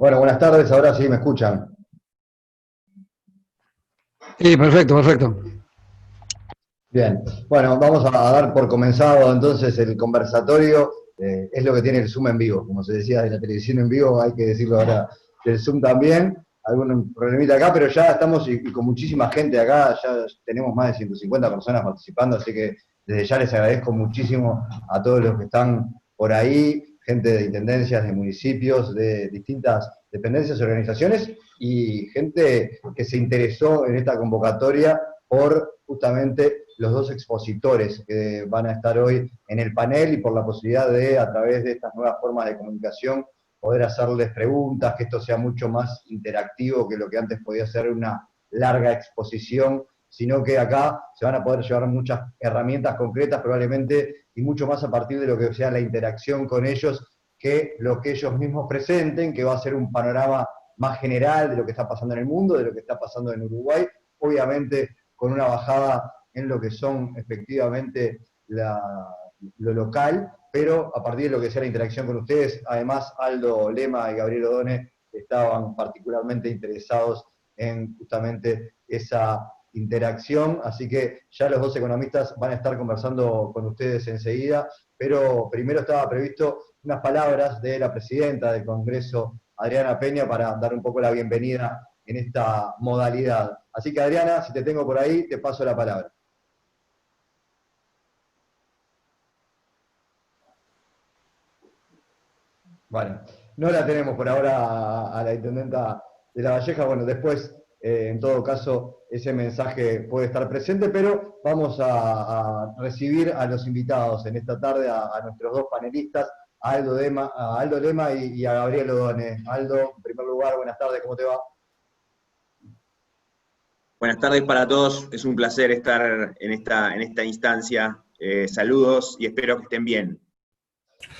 Bueno, buenas tardes, ahora sí me escuchan. Sí, perfecto, perfecto. Bien, bueno, vamos a dar por comenzado entonces el conversatorio. Es lo que tiene el Zoom en vivo. Como se decía de la televisión en vivo, hay que decirlo ahora del Zoom también. Algún problemita acá, pero ya estamos y con muchísima gente acá, ya tenemos más de 150 personas participando, así que desde ya les agradezco muchísimo a todos los que están por ahí, gente de intendencias, de municipios, de distintas dependencias, organizaciones y gente que se interesó en esta convocatoria por justamente los dos expositores que van a estar hoy en el panel y por la posibilidad de, a través de estas nuevas formas de comunicación, poder hacerles preguntas, que esto sea mucho más interactivo que lo que antes podía ser una larga exposición, sino que acá se van a poder llevar muchas herramientas concretas probablemente y mucho más a partir de lo que sea la interacción con ellos que lo que ellos mismos presenten, que va a ser un panorama más general de lo que está pasando en el mundo, de lo que está pasando en Uruguay, obviamente con una bajada en lo que son efectivamente lo local, pero a partir de lo que sea la interacción con ustedes, además Aldo Lema y Gabriel Odone estaban particularmente interesados en justamente esa interacción, así que ya los dos economistas van a estar conversando con ustedes enseguida, pero primero estaba previsto unas palabras de la presidenta del Congreso, Adriana Peña, para dar un poco la bienvenida en esta modalidad. Así que Adriana, si te tengo por ahí, te paso la palabra. Bueno, no la tenemos por ahora a la intendenta de La Valleja. Bueno, después, en todo caso, ese mensaje puede estar presente, pero vamos a recibir a los invitados en esta tarde, a nuestros dos panelistas, a Aldo Lema y a Gabriel Odone. Aldo, en primer lugar, buenas tardes, ¿cómo te va? Buenas tardes para todos, es un placer estar en esta instancia. Saludos y espero que estén bien.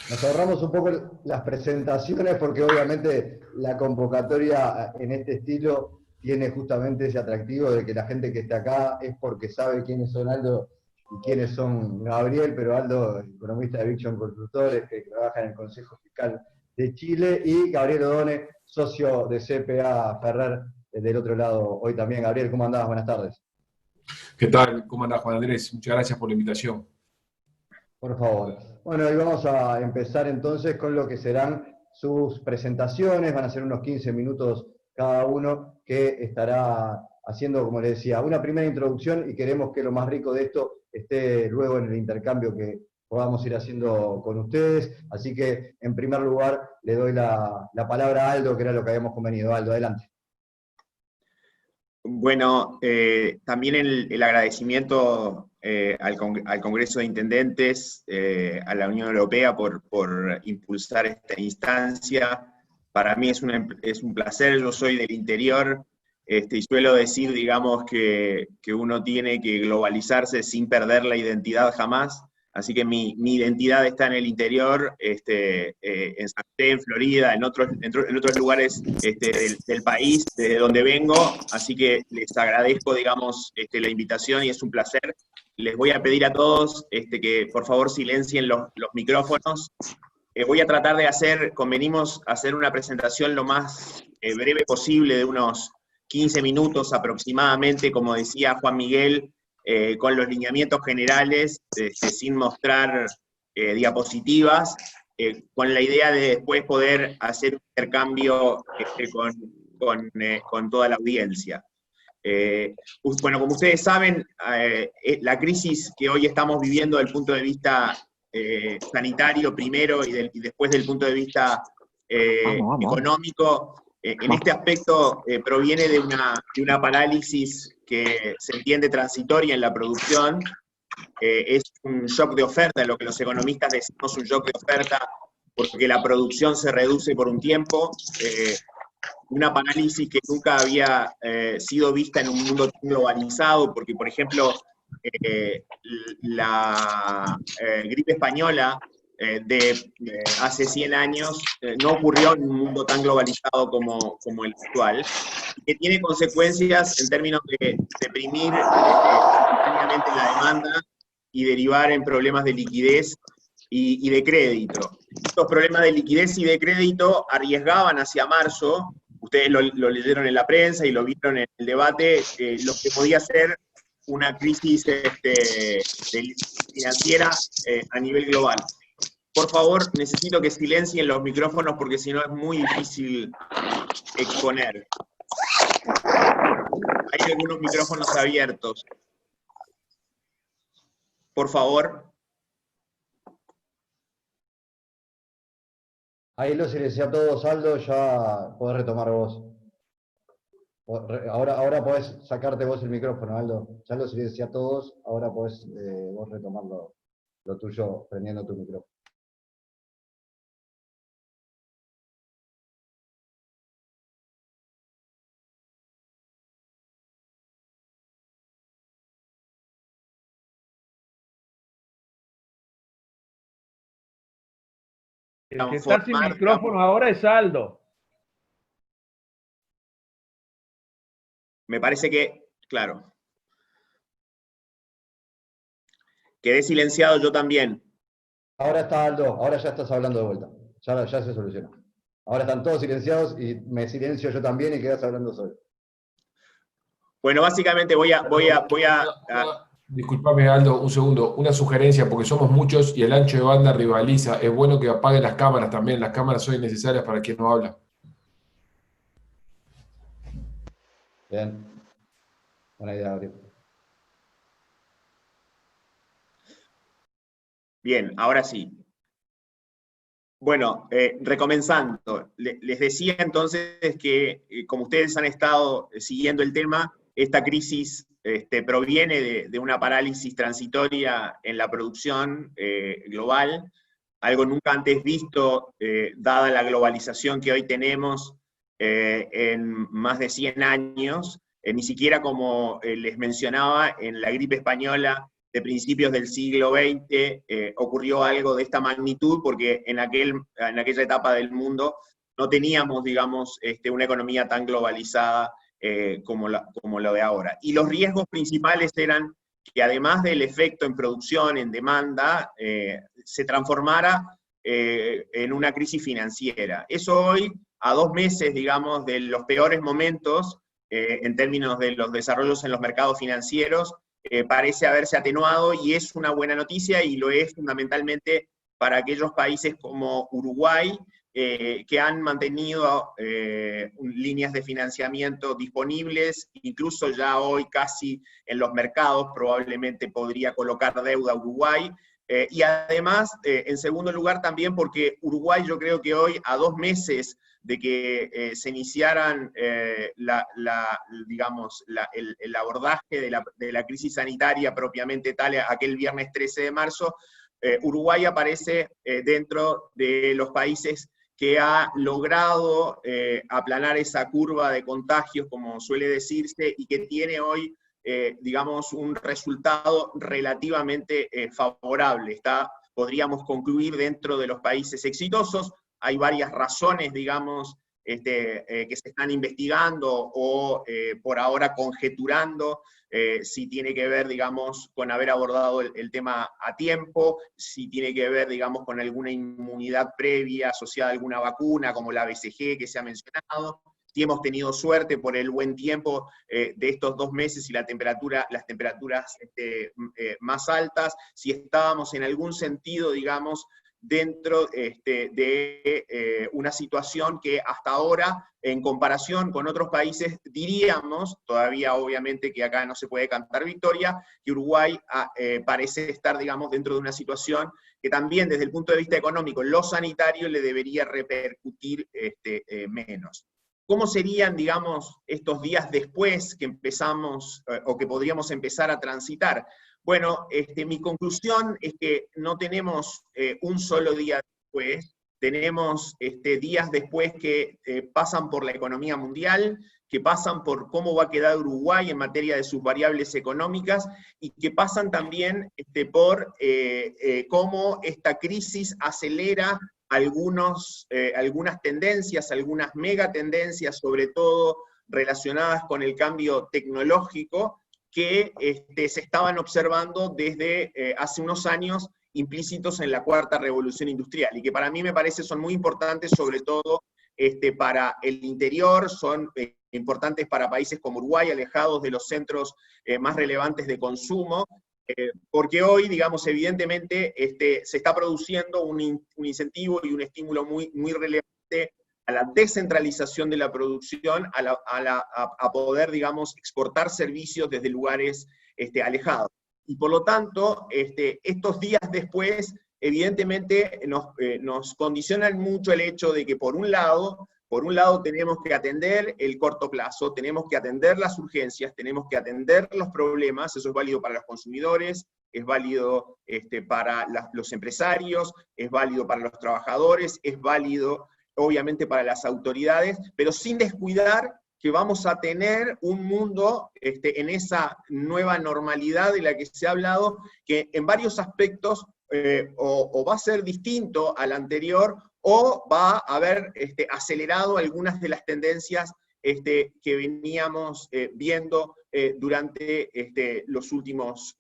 Nos ahorramos un poco las presentaciones porque obviamente la convocatoria en este estilo tiene justamente ese atractivo de que la gente que está acá es porque sabe quiénes son Aldo y quiénes son Gabriel, pero Aldo, economista de Viction Constructores, que trabaja en el Consejo Fiscal de Chile, y Gabriel Odone, socio de CPA Ferrer, del otro lado hoy también. Gabriel, ¿cómo andás? Buenas tardes. ¿Qué tal? ¿Cómo andás, Juan Andrés? Muchas gracias por la invitación. Por favor. Bueno, y vamos a empezar entonces con lo que serán sus presentaciones. Van a ser unos 15 minutos cada uno que estará haciendo, como les decía, una primera introducción y queremos que lo más rico de esto esté luego en el intercambio que podamos ir haciendo con ustedes. Así que, en primer lugar, le doy la palabra a Aldo, que era lo que habíamos convenido. Aldo, adelante. Bueno, también el agradecimiento al Congreso de Intendentes, a la Unión Europea por impulsar esta instancia. Para mí es un placer, yo soy del interior, y suelo decir, digamos, que uno tiene que globalizarse sin perder la identidad jamás. Así que mi identidad está en el interior, en San José, en Florida, en otros lugares del país, desde donde vengo. Así que les agradezco, digamos, la invitación y es un placer. Les voy a pedir a todos que por favor silencien los micrófonos. Voy a tratar de convenimos hacer una presentación lo más breve posible, de unos 15 minutos aproximadamente, como decía Juan Miguel, con los lineamientos generales, sin mostrar diapositivas, con la idea de después poder hacer un intercambio con toda la audiencia. Bueno, como ustedes saben, la crisis que hoy estamos viviendo desde el punto de vista sanitario primero y después del punto de vista económico, en este aspecto proviene de una parálisis que se entiende transitoria en la producción. Es un shock de oferta, lo que los economistas decimos un shock de oferta, porque la producción se reduce por un tiempo. Una parálisis que nunca había sido vista en un mundo tan globalizado, porque, por ejemplo, la gripe española de hace 100 años no ocurrió en un mundo tan globalizado como el actual, y que tiene consecuencias en términos de deprimir simultáneamente la demanda y derivar en problemas de liquidez y de crédito. Estos problemas de liquidez y de crédito arriesgaban hacia marzo, ustedes lo leyeron en la prensa y lo vieron en el debate, lo que podía ser una crisis financiera a nivel global. Por favor, necesito que silencien los micrófonos porque si no es muy difícil exponer. Hay algunos micrófonos abiertos. Por favor. Ahí lo silencié a todos, Aldo, ya podés retomar vos. Ahora podés sacarte vos el micrófono, Aldo. Ya lo silencié a todos, ahora podés vos retomar lo tuyo prendiendo tu micrófono. El que está sin micrófono ahora es Aldo. Me parece que, claro. Quedé silenciado yo también. Ahora está Aldo, ahora ya estás hablando de vuelta. Ya se solucionó. Ahora están todos silenciados y me silencio yo también y quedás hablando solo. Bueno, básicamente voy a Disculpame, Aldo, un segundo. Una sugerencia, porque somos muchos y el ancho de banda rivaliza. Es bueno que apaguen las cámaras también. Las cámaras son innecesarias para quien no habla. Bien. Buena idea, Gabriel. Bien, ahora sí. Bueno, recomenzando, les decía entonces que, como ustedes han estado siguiendo el tema, esta crisis proviene de una parálisis transitoria en la producción global, algo nunca antes visto, dada la globalización que hoy tenemos en más de 100 años, ni siquiera como les mencionaba, en la gripe española de principios del siglo XX ocurrió algo de esta magnitud, porque en aquella etapa del mundo no teníamos, digamos, una economía tan globalizada como lo de ahora. Y los riesgos principales eran que además del efecto en producción, en demanda, se transformara en una crisis financiera. Eso hoy, a 2 meses, digamos, de los peores momentos, en términos de los desarrollos en los mercados financieros, parece haberse atenuado y es una buena noticia, y lo es fundamentalmente para aquellos países como Uruguay, que han mantenido líneas de financiamiento disponibles, incluso ya hoy casi en los mercados probablemente podría colocar deuda Uruguay, y además, en segundo lugar también porque Uruguay, yo creo que hoy, a 2 meses de que se iniciaran digamos, el abordaje de la crisis sanitaria propiamente tal, aquel viernes 13 de marzo, Uruguay aparece dentro de los países que ha logrado aplanar esa curva de contagios, como suele decirse, y que tiene hoy, digamos, un resultado relativamente favorable. Podríamos concluir dentro de los países exitosos. Hay varias razones, digamos, que se están investigando o por ahora conjeturando, si tiene que ver, digamos, con haber abordado el tema a tiempo, si tiene que ver, digamos, con alguna inmunidad previa asociada a alguna vacuna, como la BCG que se ha mencionado, si hemos tenido suerte por el buen tiempo de estos 2 meses y las temperaturas más altas, si estábamos en algún sentido, digamos, dentro de una situación que hasta ahora, en comparación con otros países, diríamos, todavía obviamente que acá no se puede cantar victoria, que Uruguay parece estar, digamos, dentro de una situación que también desde el punto de vista económico, lo sanitario, le debería repercutir menos. ¿Cómo serían, digamos, estos días después que empezamos, o que podríamos empezar a transitar? Bueno, mi conclusión es que no tenemos un solo día después, tenemos días después que pasan por la economía mundial, que pasan por cómo va a quedar Uruguay en materia de sus variables económicas, y que pasan también por cómo esta crisis acelera algunas tendencias, algunas megatendencias, sobre todo relacionadas con el cambio tecnológico, que se estaban observando desde hace unos años implícitos en la cuarta revolución industrial, y que para mí me parece son muy importantes, sobre todo para el interior, son importantes para países como Uruguay, alejados de los centros más relevantes de consumo, porque hoy, digamos, evidentemente se está produciendo un incentivo y un estímulo muy, muy relevante a la descentralización de la producción, a poder, digamos, exportar servicios desde lugares alejados. Y por lo tanto, estos días después, evidentemente nos condicionan mucho el hecho de que por un lado tenemos que atender el corto plazo, tenemos que atender las urgencias, tenemos que atender los problemas, eso es válido para los consumidores, es válido para los empresarios, es válido para los trabajadores, es válido obviamente para las autoridades, pero sin descuidar que vamos a tener un mundo en esa nueva normalidad de la que se ha hablado, que en varios aspectos o va a ser distinto al anterior, o va a haber acelerado algunas de las tendencias que veníamos viendo durante los últimos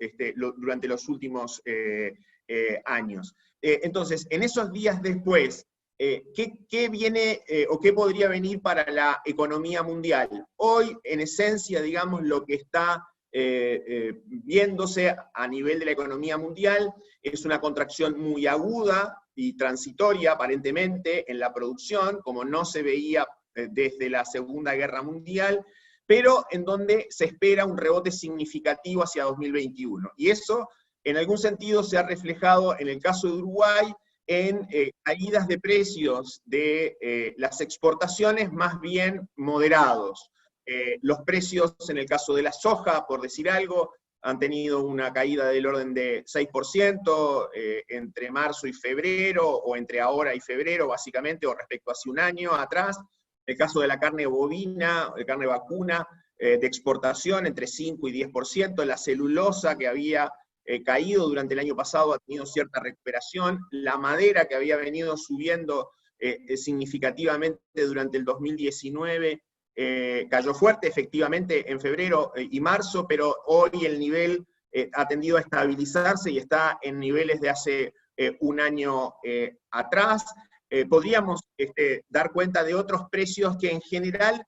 años. Entonces, en esos días después, ¿qué viene o qué podría venir para la economía mundial? Hoy, en esencia, digamos, lo que está viéndose a nivel de la economía mundial es una contracción muy aguda y transitoria, aparentemente, en la producción, como no se veía desde la Segunda Guerra Mundial, pero en donde se espera un rebote significativo hacia 2021. Y eso, en algún sentido, se ha reflejado en el caso de Uruguay, en caídas de precios de las exportaciones más bien moderados. Los precios, en el caso de la soja, por decir algo, han tenido una caída del orden de 6% entre marzo y febrero, o entre ahora y febrero, básicamente, o respecto a hace un año atrás. El caso de la carne bovina, de carne vacuna, de exportación, entre 5 y 10%. La celulosa, que había caído durante el año pasado, ha tenido cierta recuperación. La madera, que había venido subiendo significativamente durante el 2019, cayó fuerte, efectivamente, en febrero y marzo, pero hoy el nivel ha tendido a estabilizarse y está en niveles de hace un año atrás. Podríamos dar cuenta de otros precios que en general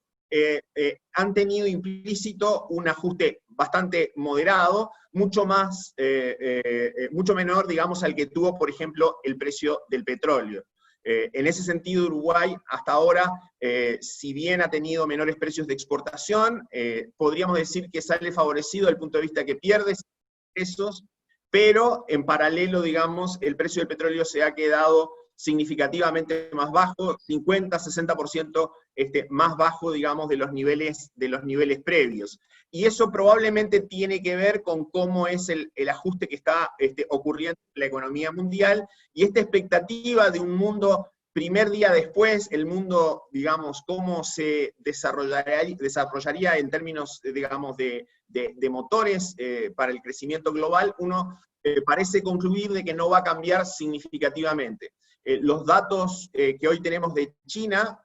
han tenido implícito un ajuste bastante moderado, mucho menor, digamos, al que tuvo, por ejemplo, el precio del petróleo. En ese sentido, Uruguay, hasta ahora, si bien ha tenido menores precios de exportación, podríamos decir que sale favorecido desde el punto de vista que pierde pesos, pero en paralelo, digamos, el precio del petróleo se ha quedado significativamente más bajo, 50-60% más bajo, digamos, de los niveles previos. Y eso probablemente tiene que ver con cómo es el ajuste que está ocurriendo en la economía mundial, y esta expectativa de un mundo primer día después, el mundo, digamos, cómo se desarrollaría en términos, digamos, de motores para el crecimiento global, uno parece concluir de que no va a cambiar significativamente. Los datos que hoy tenemos de China,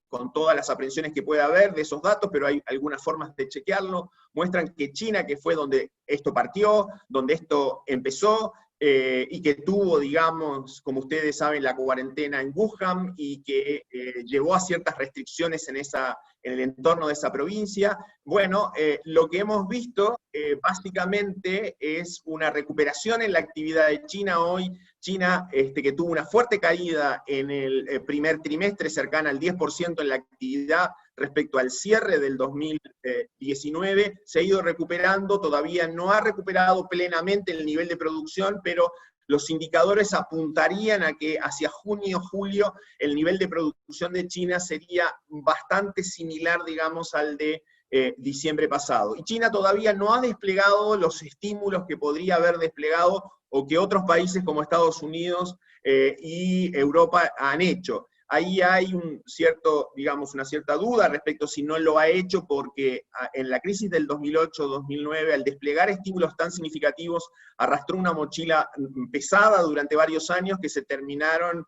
con todas las aprensiones que pueda haber de esos datos, pero hay algunas formas de chequearlo, muestran que China, que fue donde esto partió, donde esto empezó, y que tuvo, digamos, como ustedes saben, la cuarentena en Wuhan, y que llevó a ciertas restricciones en el entorno de esa provincia. Bueno, lo que hemos visto básicamente es una recuperación en la actividad de China hoy. China, que tuvo una fuerte caída en el primer trimestre, cercana al 10% en la actividad respecto al cierre del 2019, se ha ido recuperando, todavía no ha recuperado plenamente el nivel de producción, pero los indicadores apuntarían a que hacia junio, julio, el nivel de producción de China sería bastante similar, digamos, al de diciembre pasado. Y China todavía no ha desplegado los estímulos que podría haber desplegado, o que otros países como Estados Unidos y Europa han hecho. Ahí hay una cierta duda respecto si no lo ha hecho, porque en la crisis del 2008-2009, al desplegar estímulos tan significativos, arrastró una mochila pesada durante varios años que se terminaron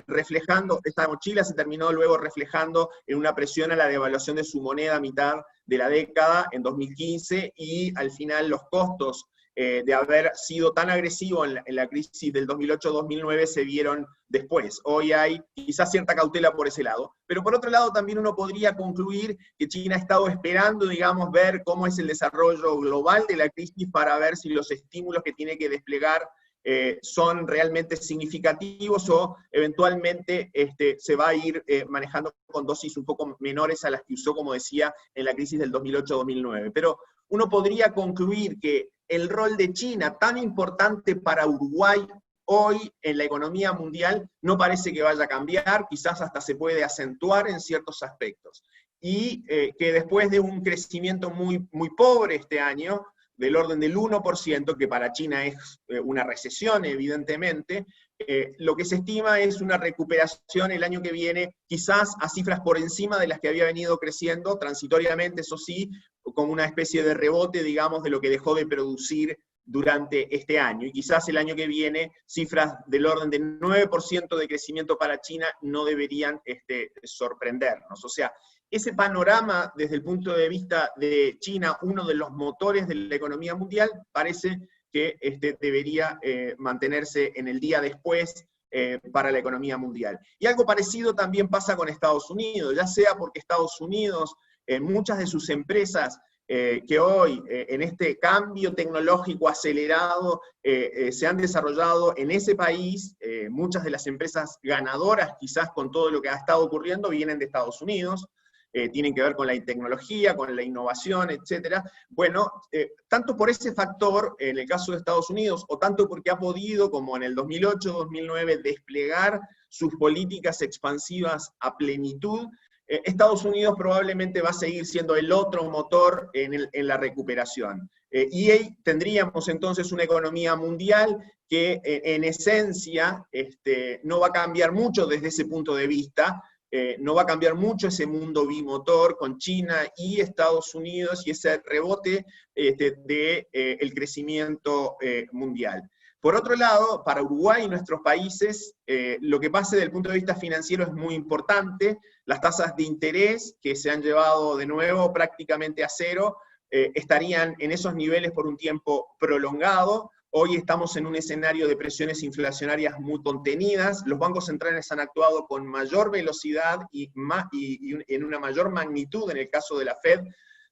reflejando. Esta mochila se terminó luego reflejando en una presión a la devaluación de su moneda a mitad de la década, en 2015, y al final los costos de haber sido tan agresivo en la crisis del 2008-2009 se vieron después. Hoy hay quizás cierta cautela por ese lado, pero por otro lado también uno podría concluir que China ha estado esperando, digamos, ver cómo es el desarrollo global de la crisis para ver si los estímulos que tiene que desplegar son realmente significativos o eventualmente se va a ir manejando con dosis un poco menores a las que usó, como decía, en la crisis del 2008-2009. Pero uno podría concluir que el rol de China, tan importante para Uruguay hoy en la economía mundial, no parece que vaya a cambiar, quizás hasta se puede acentuar en ciertos aspectos. Y que después de un crecimiento muy, muy pobre este año, del orden del 1%, que para China es una recesión, evidentemente, lo que se estima es una recuperación el año que viene, quizás a cifras por encima de las que había venido creciendo, transitoriamente, eso sí, como una especie de rebote, digamos, de lo que dejó de producir durante este año. Y quizás el año que viene, cifras del orden del 9% de crecimiento para China no deberían sorprendernos. O sea, ese panorama, desde el punto de vista de China, uno de los motores de la economía mundial, parece que debería mantenerse en el día después para la economía mundial. Y algo parecido también pasa con Estados Unidos, ya sea porque Estados Unidos, muchas de sus empresas que hoy, en este cambio tecnológico acelerado, se han desarrollado en ese país, muchas de las empresas ganadoras, quizás con todo lo que ha estado ocurriendo, vienen de Estados Unidos, tienen que ver con la tecnología, con la innovación, etc. Bueno, tanto por ese factor, en el caso de Estados Unidos, o tanto porque ha podido, como en el 2008-2009, desplegar sus políticas expansivas a plenitud, Estados Unidos probablemente va a seguir siendo el otro motor en la recuperación. Y ahí tendríamos entonces una economía mundial que en esencia no va a cambiar mucho desde ese punto de vista, no va a cambiar mucho ese mundo bimotor con China y Estados Unidos y ese rebote del crecimiento mundial. Por otro lado, para Uruguay y nuestros países, lo que pase desde el punto de vista financiero es muy importante. Las tasas de interés, que se han llevado de nuevo prácticamente a cero, estarían en esos niveles por un tiempo prolongado. Hoy estamos en un escenario de presiones inflacionarias muy contenidas, los bancos centrales han actuado con mayor velocidad y en una mayor magnitud, en el caso de la Fed,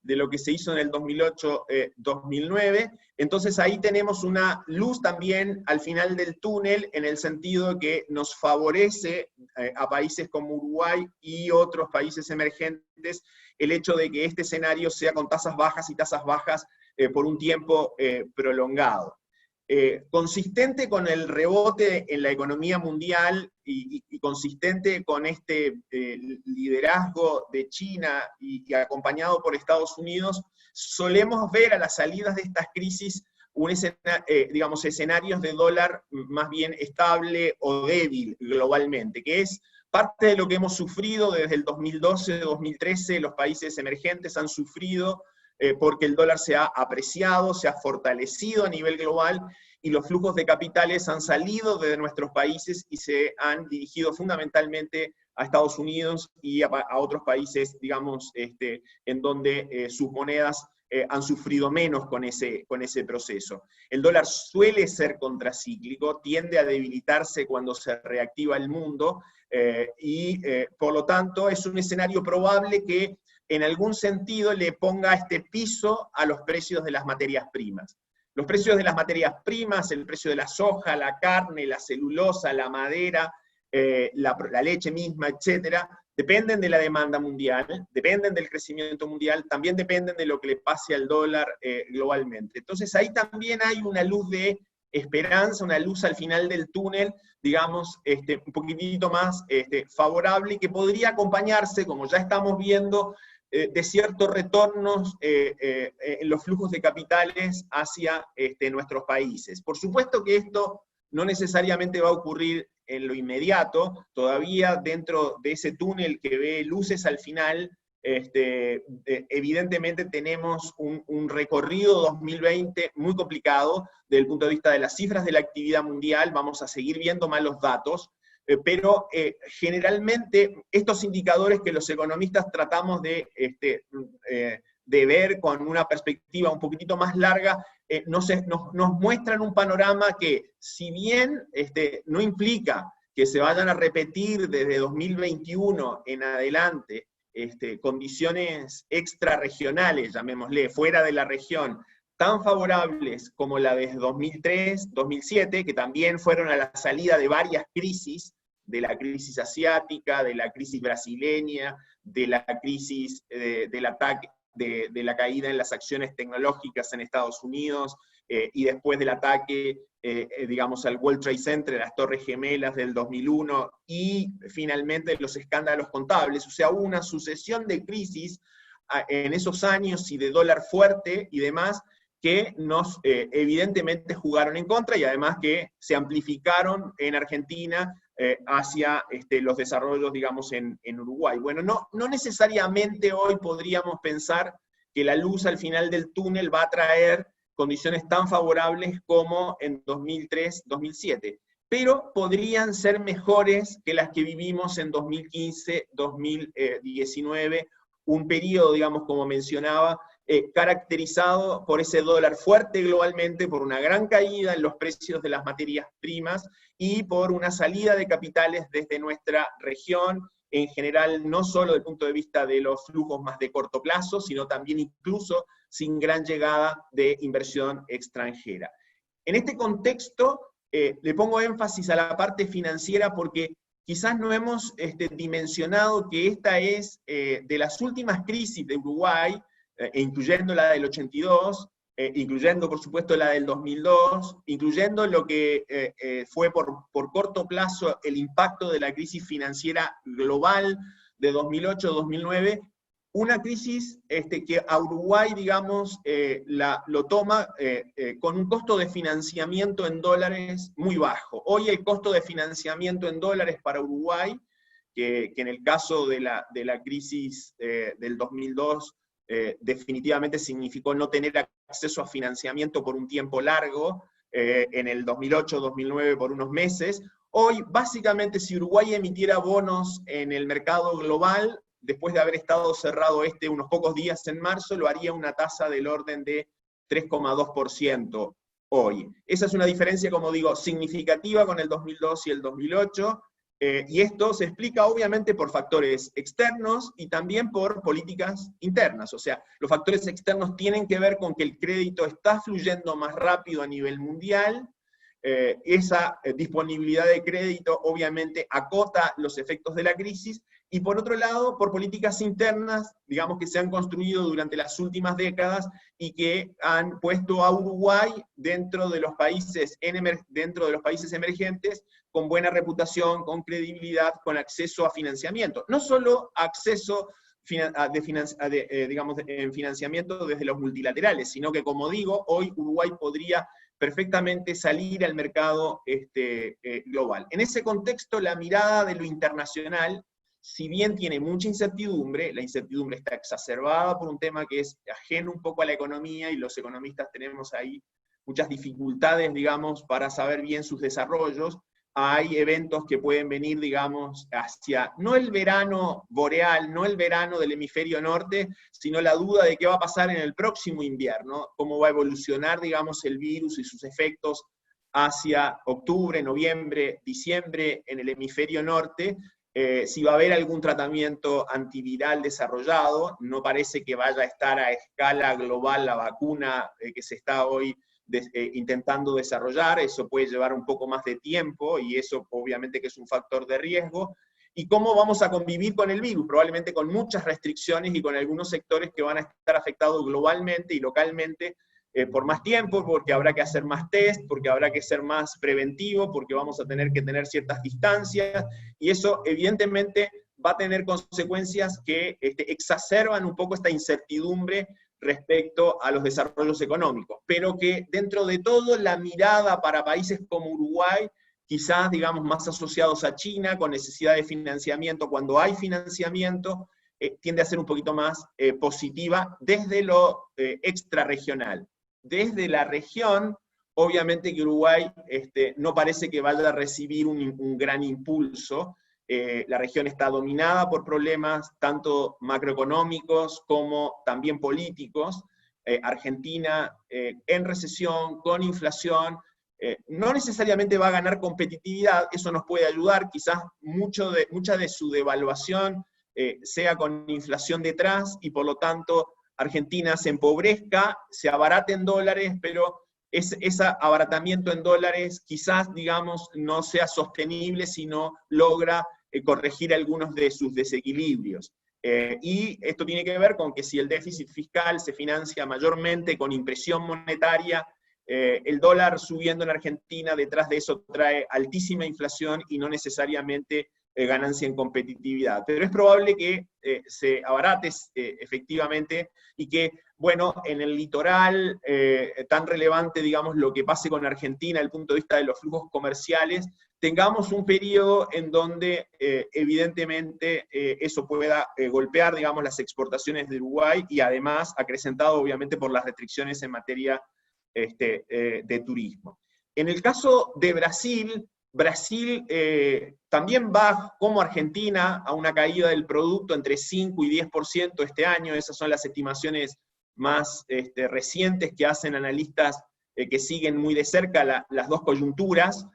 de lo que se hizo en el 2008-2009, entonces ahí tenemos una luz también al final del túnel, en el sentido de que nos favorece a países como Uruguay y otros países emergentes, el hecho de que este escenario sea con tasas bajas y tasas bajas por un tiempo prolongado. Consistente con el rebote en la economía mundial y consistente con este liderazgo de China y acompañado por Estados Unidos, solemos ver a las salidas de estas crisis digamos, escenarios de dólar más bien estable o débil globalmente, que es parte de lo que hemos sufrido desde el 2012-2013, los países emergentes han sufrido porque el dólar se ha apreciado, se ha fortalecido a nivel global, y los flujos de capitales han salido de nuestros países y se han dirigido fundamentalmente a Estados Unidos y a otros países, digamos, en donde sus monedas han sufrido menos con ese proceso. El dólar suele ser contracíclico, tiende a debilitarse cuando se reactiva el mundo, y por lo tanto es un escenario probable que en algún sentido le ponga este piso a los precios de las materias primas. Los precios de las materias primas, el precio de la soja, la carne, la celulosa, la madera, la leche misma, etcétera, dependen de la demanda mundial, dependen del crecimiento mundial, también dependen de lo que le pase al dólar globalmente. Entonces ahí también hay una luz de esperanza, una luz al final del túnel, digamos, un poquitito más favorable, y que podría acompañarse, como ya estamos viendo, de ciertos retornos en los flujos de capitales hacia nuestros países. Por supuesto que esto no necesariamente va a ocurrir en lo inmediato, todavía dentro de ese túnel que ve luces al final, evidentemente tenemos un recorrido 2020 muy complicado desde el punto de vista de las cifras de la actividad mundial, vamos a seguir viendo malos datos, pero generalmente estos indicadores que los economistas tratamos de de ver con una perspectiva un poquitito más larga, nos muestran un panorama que, si bien no implica que se vayan a repetir desde 2021 en adelante condiciones extrarregionales, llamémosle, fuera de la región, tan favorables como la de 2003, 2007, que también fueron a la salida de varias crisis, de la crisis asiática, de la crisis brasileña, de la crisis del ataque, de la caída en las acciones tecnológicas en Estados Unidos, y después del ataque, digamos, al World Trade Center, las Torres Gemelas del 2001, y finalmente los escándalos contables. O sea, hubo una sucesión de crisis en esos años y de dólar fuerte y demás, que nos evidentemente jugaron en contra, y además que se amplificaron en Argentina hacia los desarrollos, digamos, en Uruguay. Bueno, no necesariamente hoy podríamos pensar que la luz al final del túnel va a traer condiciones tan favorables como en 2003, 2007, pero podrían ser mejores que las que vivimos en 2015, 2019, un periodo, digamos, como mencionaba, caracterizado por ese dólar fuerte globalmente, por una gran caída en los precios de las materias primas, y por una salida de capitales desde nuestra región, en general, no solo desde el punto de vista de los flujos más de corto plazo, sino también incluso sin gran llegada de inversión extranjera. En este contexto, le pongo énfasis a la parte financiera porque quizás no hemos dimensionado que esta es de las últimas crisis de Uruguay, incluyendo la del 82, incluyendo por supuesto la del 2002, incluyendo lo que fue por corto plazo el impacto de la crisis financiera global de 2008-2009, una crisis que a Uruguay, digamos, lo toma con un costo de financiamiento en dólares muy bajo. Hoy el costo de financiamiento en dólares para Uruguay, que en el caso de la crisis del 2002, definitivamente significó no tener acceso a financiamiento por un tiempo largo, en el 2008-2009 por unos meses. Hoy, básicamente, si Uruguay emitiera bonos en el mercado global, después de haber estado cerrado unos pocos días en marzo, lo haría una tasa del orden de 3,2% hoy. Esa es una diferencia, como digo, significativa con el 2002 y el 2008, y esto se explica obviamente por factores externos y también por políticas internas. O sea, los factores externos tienen que ver con que el crédito está fluyendo más rápido a nivel mundial. Esa disponibilidad de crédito obviamente acota los efectos de la crisis, y por otro lado, por políticas internas, digamos, que se han construido durante las últimas décadas y que han puesto a Uruguay dentro de los países emergentes con buena reputación, con credibilidad, con acceso a financiamiento. No solo acceso en financiamiento desde los multilaterales, sino que, como digo, hoy Uruguay podría perfectamente salir al mercado global. En ese contexto, la mirada de lo internacional, si bien tiene mucha incertidumbre, la incertidumbre está exacerbada por un tema que es ajeno un poco a la economía, y los economistas tenemos ahí muchas dificultades, digamos, para saber bien sus desarrollos. Hay eventos que pueden venir, digamos, hacia, no el verano boreal, no el verano del hemisferio norte, sino la duda de qué va a pasar en el próximo invierno, cómo va a evolucionar, digamos, el virus y sus efectos hacia octubre, noviembre, diciembre en el hemisferio norte, si va a haber algún tratamiento antiviral desarrollado. No parece que vaya a estar a escala global la vacuna que se está hoy intentando desarrollar. Eso puede llevar un poco más de tiempo, y eso obviamente que es un factor de riesgo. ¿Y cómo vamos a convivir con el virus? Probablemente con muchas restricciones y con algunos sectores que van a estar afectados globalmente y localmente por más tiempo, porque habrá que hacer más test, porque habrá que ser más preventivo, porque vamos a tener que tener ciertas distancias, y eso evidentemente va a tener consecuencias que exacerban un poco esta incertidumbre respecto a los desarrollos económicos, pero que dentro de todo la mirada para países como Uruguay, quizás, digamos, más asociados a China, con necesidad de financiamiento, cuando hay financiamiento, tiende a ser un poquito más positiva desde lo extrarregional. Desde la región, obviamente que Uruguay no parece que vaya a recibir un gran impulso, la región está dominada por problemas tanto macroeconómicos como también políticos. Argentina en recesión, con inflación, no necesariamente va a ganar competitividad, eso nos puede ayudar, quizás mucha de su devaluación sea con inflación detrás, y por lo tanto Argentina se empobrezca, se abarate en dólares, pero ese abaratamiento en dólares quizás, digamos, no sea sostenible si no logra corregir algunos de sus desequilibrios. Y esto tiene que ver con que si el déficit fiscal se financia mayormente con impresión monetaria, el dólar subiendo en Argentina, detrás de eso trae altísima inflación y no necesariamente ganancia en competitividad. Pero es probable que se abarate efectivamente, y que, bueno, en el litoral, tan relevante, digamos, lo que pase con Argentina desde el punto de vista de los flujos comerciales, tengamos un periodo en donde evidentemente eso pueda golpear, digamos, las exportaciones de Uruguay, y además acrecentado obviamente por las restricciones en materia de turismo. En el caso de Brasil, también va, como Argentina, a una caída del producto entre 5 y 10% este año. Esas son las estimaciones más recientes que hacen analistas que siguen muy de cerca las dos coyunturas.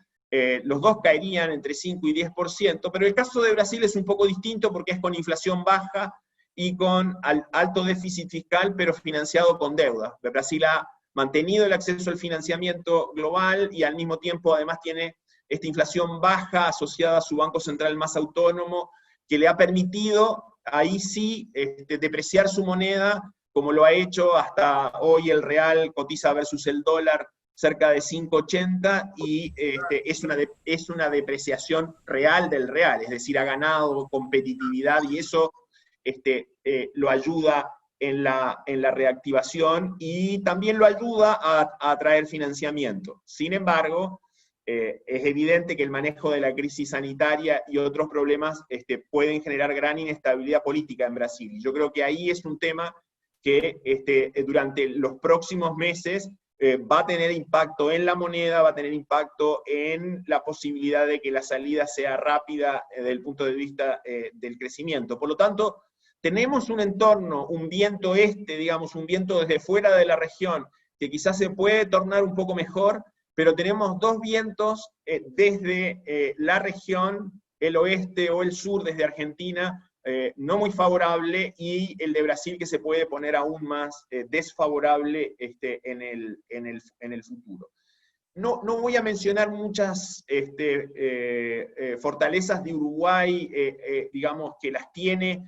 Los dos caerían entre 5 y 10%, pero el caso de Brasil es un poco distinto porque es con inflación baja y con alto déficit fiscal, pero financiado con deuda. Brasil ha mantenido el acceso al financiamiento global y al mismo tiempo además tiene esta inflación baja asociada a su banco central más autónomo, que le ha permitido, ahí sí, depreciar su moneda, como lo ha hecho hasta hoy. El real cotiza versus el dólar cerca de 5.80, y es una depreciación real del real, es decir, ha ganado competitividad, y eso lo ayuda en la reactivación, y también lo ayuda a atraer financiamiento. Sin embargo, es evidente que el manejo de la crisis sanitaria y otros problemas pueden generar gran inestabilidad política en Brasil. Y yo creo que ahí es un tema que durante los próximos meses va a tener impacto en la moneda, va a tener impacto en la posibilidad de que la salida sea rápida desde el punto de vista del crecimiento. Por lo tanto, tenemos un entorno, un viento digamos, un viento desde fuera de la región, que quizás se puede tornar un poco mejor, pero tenemos dos vientos desde la región, el oeste o el sur, desde Argentina, no muy favorable, y el de Brasil que se puede poner aún más desfavorable en el futuro. No voy a mencionar muchas fortalezas de Uruguay, digamos, que las tiene,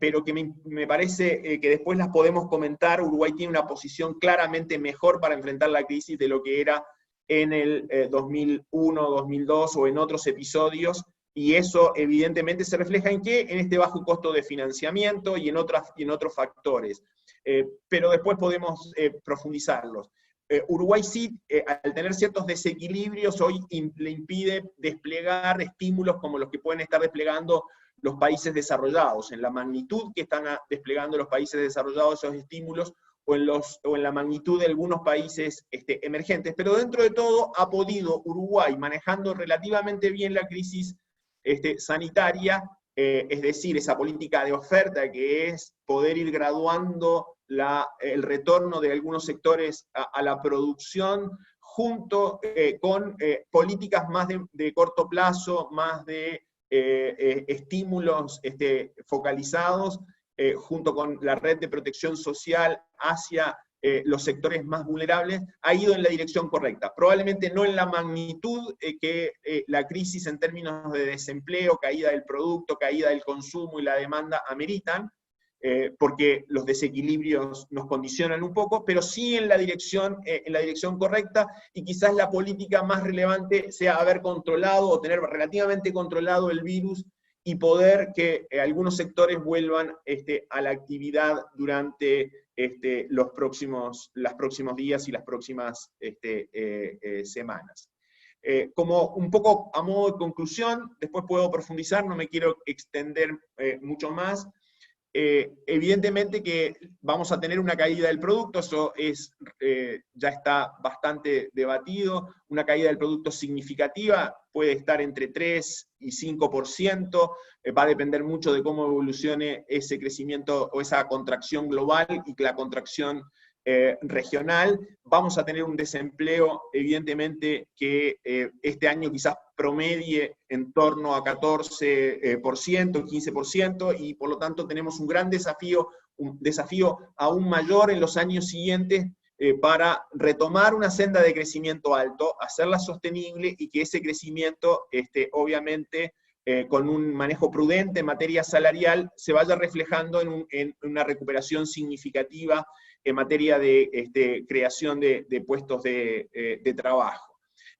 pero que me parece que después las podemos comentar. Uruguay tiene una posición claramente mejor para enfrentar la crisis de lo que era en el 2001, 2002 o en otros episodios, y eso evidentemente se refleja ¿en qué? En este bajo costo de financiamiento y en otros factores. Pero después podemos profundizarlos. Uruguay sí, al tener ciertos desequilibrios, hoy le impide desplegar estímulos como los que pueden estar desplegando los países desarrollados, en la magnitud que están desplegando los países desarrollados esos estímulos, o en la magnitud de algunos países emergentes. Pero dentro de todo ha podido Uruguay, manejando relativamente bien la crisis sanitaria, es decir, esa política de oferta que es poder ir graduando el retorno de algunos sectores a la producción, junto con políticas más de corto plazo, más de estímulos focalizados, junto con la red de protección social hacia los sectores más vulnerables, ha ido en la dirección correcta. Probablemente no en la magnitud que la crisis en términos de desempleo, caída del producto, caída del consumo y la demanda ameritan, porque los desequilibrios nos condicionan un poco, pero sí en la dirección correcta, y quizás la política más relevante sea haber controlado o tener relativamente controlado el virus, y poder que algunos sectores vuelvan a la actividad durante los próximos días y las próximas semanas. Como un poco a modo de conclusión, después puedo profundizar, no me quiero extender mucho más. evidentemente que vamos a tener una caída del producto, eso ya está bastante debatido, una caída del producto significativa, puede estar entre 3 y 5%, va a depender mucho de cómo evolucione ese crecimiento o esa contracción global y la contracción regional. Vamos a tener un desempleo, evidentemente, que este año quizás promedie en torno a 14%, 15%, y por lo tanto tenemos un desafío aún mayor en los años siguientes para retomar una senda de crecimiento alto, hacerla sostenible y que ese crecimiento, obviamente, con un manejo prudente en materia salarial, se vaya reflejando en una recuperación significativa en materia de creación de puestos de trabajo.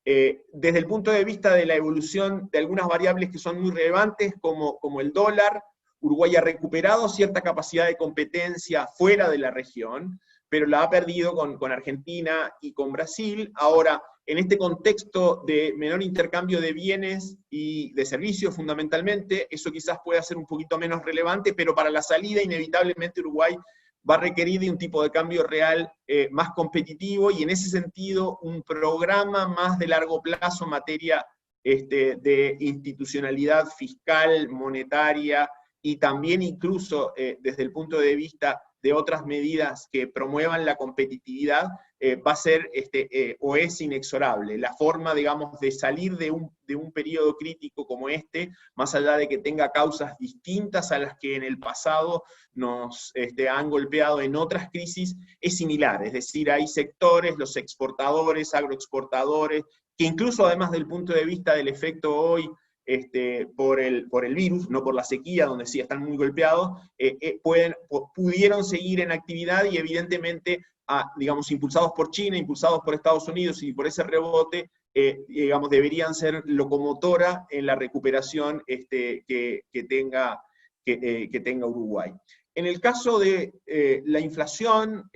Desde el punto de vista de la evolución de algunas variables que son muy relevantes, como el dólar, Uruguay ha recuperado cierta capacidad de competencia fuera de la región, pero la ha perdido con Argentina y con Brasil. Ahora, en este contexto de menor intercambio de bienes y de servicios fundamentalmente, eso quizás pueda ser un poquito menos relevante, pero para la salida inevitablemente Uruguay va a requerir de un tipo de cambio real más competitivo, y en ese sentido un programa más de largo plazo en materia de institucionalidad fiscal, monetaria, y también incluso desde el punto de vista de otras medidas que promuevan la competitividad, va a ser o es inexorable. La forma, digamos, de salir de un periodo crítico como más allá de que tenga causas distintas a las que en el pasado nos han golpeado en otras crisis, es similar. Es decir, hay sectores, los exportadores, agroexportadores, que incluso además del punto de vista del efecto hoy, por el virus, no por la sequía, donde sí están muy golpeados, pudieron seguir en actividad, y evidentemente, digamos, impulsados por China, impulsados por Estados Unidos y por ese rebote, digamos, deberían ser locomotora en la recuperación que tenga Uruguay. En el caso de la inflación,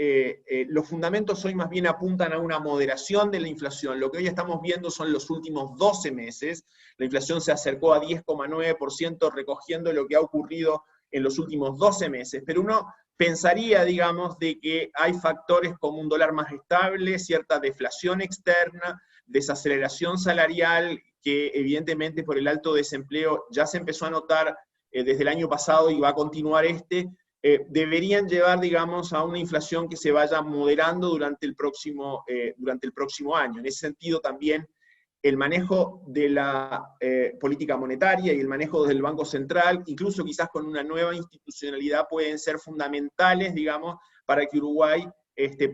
los fundamentos hoy más bien apuntan a una moderación de la inflación. Lo que hoy estamos viendo son los últimos 12 meses. La inflación se acercó a 10,9%, recogiendo lo que ha ocurrido en los últimos 12 meses. Pero uno pensaría, digamos, de que hay factores como un dólar más estable, cierta deflación externa, desaceleración salarial, que evidentemente por el alto desempleo ya se empezó a notar desde el año pasado y va a continuar deberían llevar, digamos, a una inflación que se vaya moderando durante el próximo año. En ese sentido también el manejo de la política monetaria y el manejo del Banco Central, incluso quizás con una nueva institucionalidad, pueden ser fundamentales, digamos, para que Uruguay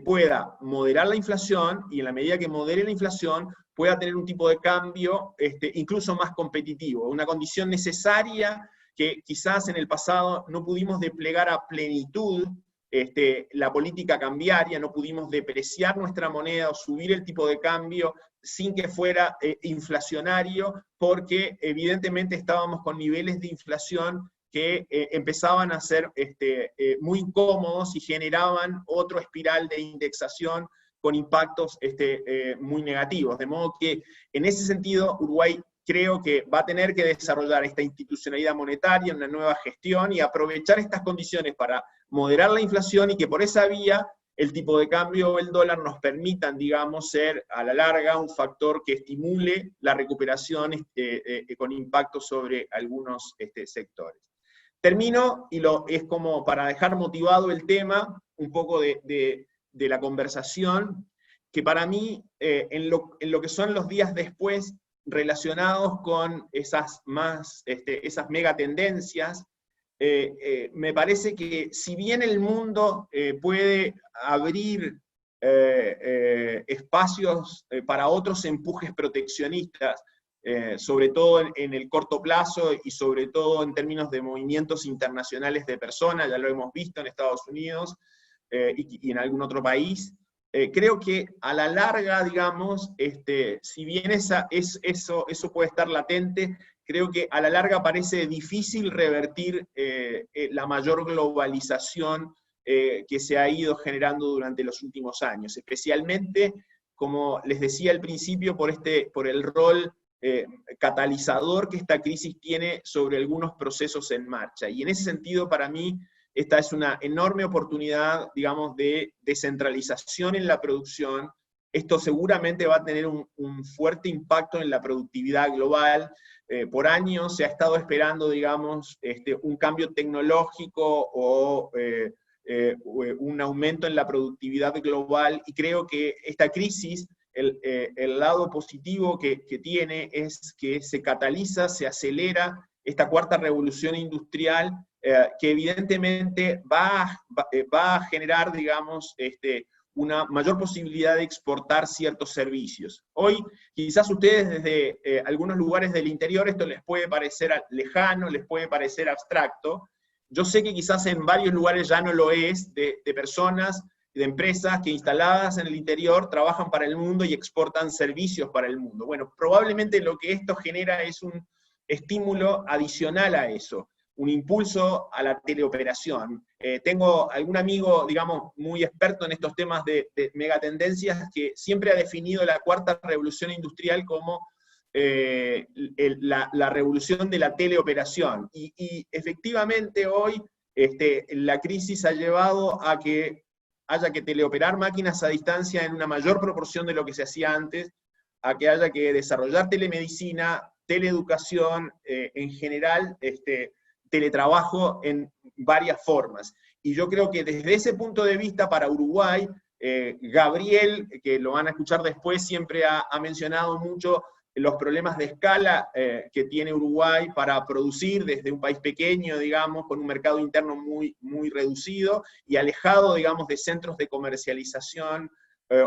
pueda moderar la inflación, y en la medida que modere la inflación pueda tener un tipo de cambio incluso más competitivo, una condición necesaria que quizás en el pasado no pudimos desplegar a plenitud la política cambiaria, no pudimos depreciar nuestra moneda o subir el tipo de cambio sin que fuera inflacionario, porque evidentemente estábamos con niveles de inflación que empezaban a ser muy incómodos y generaban otro espiral de indexación con impactos muy negativos. De modo que en ese sentido Uruguay creo que va a tener que desarrollar esta institucionalidad monetaria, una nueva gestión, y aprovechar estas condiciones para moderar la inflación, y que por esa vía el tipo de cambio o el dólar nos permitan, digamos, ser a la larga un factor que estimule la recuperación con impacto sobre algunos sectores. Termino, y es como para dejar motivado el tema, un poco de la conversación, que para mí, en lo que son los días después, relacionados con esas megatendencias, me parece que si bien el mundo puede abrir espacios para otros empujes proteccionistas, sobre todo en el corto plazo y sobre todo en términos de movimientos internacionales de personas, ya lo hemos visto en Estados Unidos y en algún otro país, creo que a la larga, digamos, si bien eso puede estar latente, creo que a la larga parece difícil revertir la mayor globalización que se ha ido generando durante los últimos años, especialmente, como les decía al principio, por el rol catalizador que esta crisis tiene sobre algunos procesos en marcha. Y en ese sentido, para mí, esta es una enorme oportunidad, digamos, de descentralización en la producción. Esto seguramente va a tener un fuerte impacto en la productividad global. Por años se ha estado esperando, digamos, un cambio tecnológico o un aumento en la productividad global, y creo que esta crisis, el lado positivo que tiene es que se cataliza, se acelera esta cuarta revolución industrial, que evidentemente va a generar, digamos, una mayor posibilidad de exportar ciertos servicios. Hoy, quizás ustedes desde algunos lugares del interior esto les puede parecer lejano, les puede parecer abstracto. Yo sé que quizás en varios lugares ya no lo es, de personas, de empresas que instaladas en el interior trabajan para el mundo y exportan servicios para el mundo. Bueno, probablemente lo que esto genera es un estímulo adicional a eso, un impulso a la teleoperación. Tengo algún amigo, digamos, muy experto en estos temas de megatendencias, que siempre ha definido la cuarta revolución industrial como la revolución de la teleoperación. Y efectivamente hoy la crisis ha llevado a que haya que teleoperar máquinas a distancia en una mayor proporción de lo que se hacía antes, a que haya que desarrollar telemedicina, teleeducación, en general, teletrabajo en varias formas. Y yo creo que desde ese punto de vista para Uruguay, Gabriel, que lo van a escuchar después, siempre ha mencionado mucho los problemas de escala que tiene Uruguay para producir desde un país pequeño, digamos, con un mercado interno muy, muy reducido y alejado, digamos, de centros de comercialización,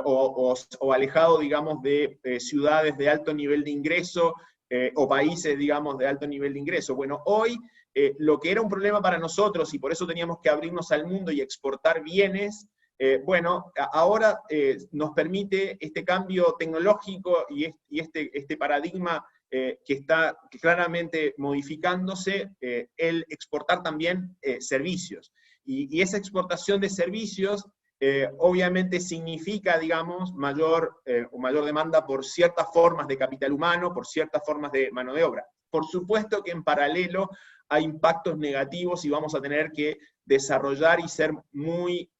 o alejado, digamos, de ciudades de alto nivel de ingreso, o países, digamos, de alto nivel de ingreso. Bueno, hoy lo que era un problema para nosotros, y por eso teníamos que abrirnos al mundo y exportar bienes, bueno, ahora nos permite este cambio tecnológico y este paradigma que está claramente modificándose, el exportar también servicios. Y esa exportación de servicios obviamente significa, digamos, mayor demanda por ciertas formas de capital humano, por ciertas formas de mano de obra. Por supuesto que en paralelo hay impactos negativos y vamos a tener que desarrollar y ser muy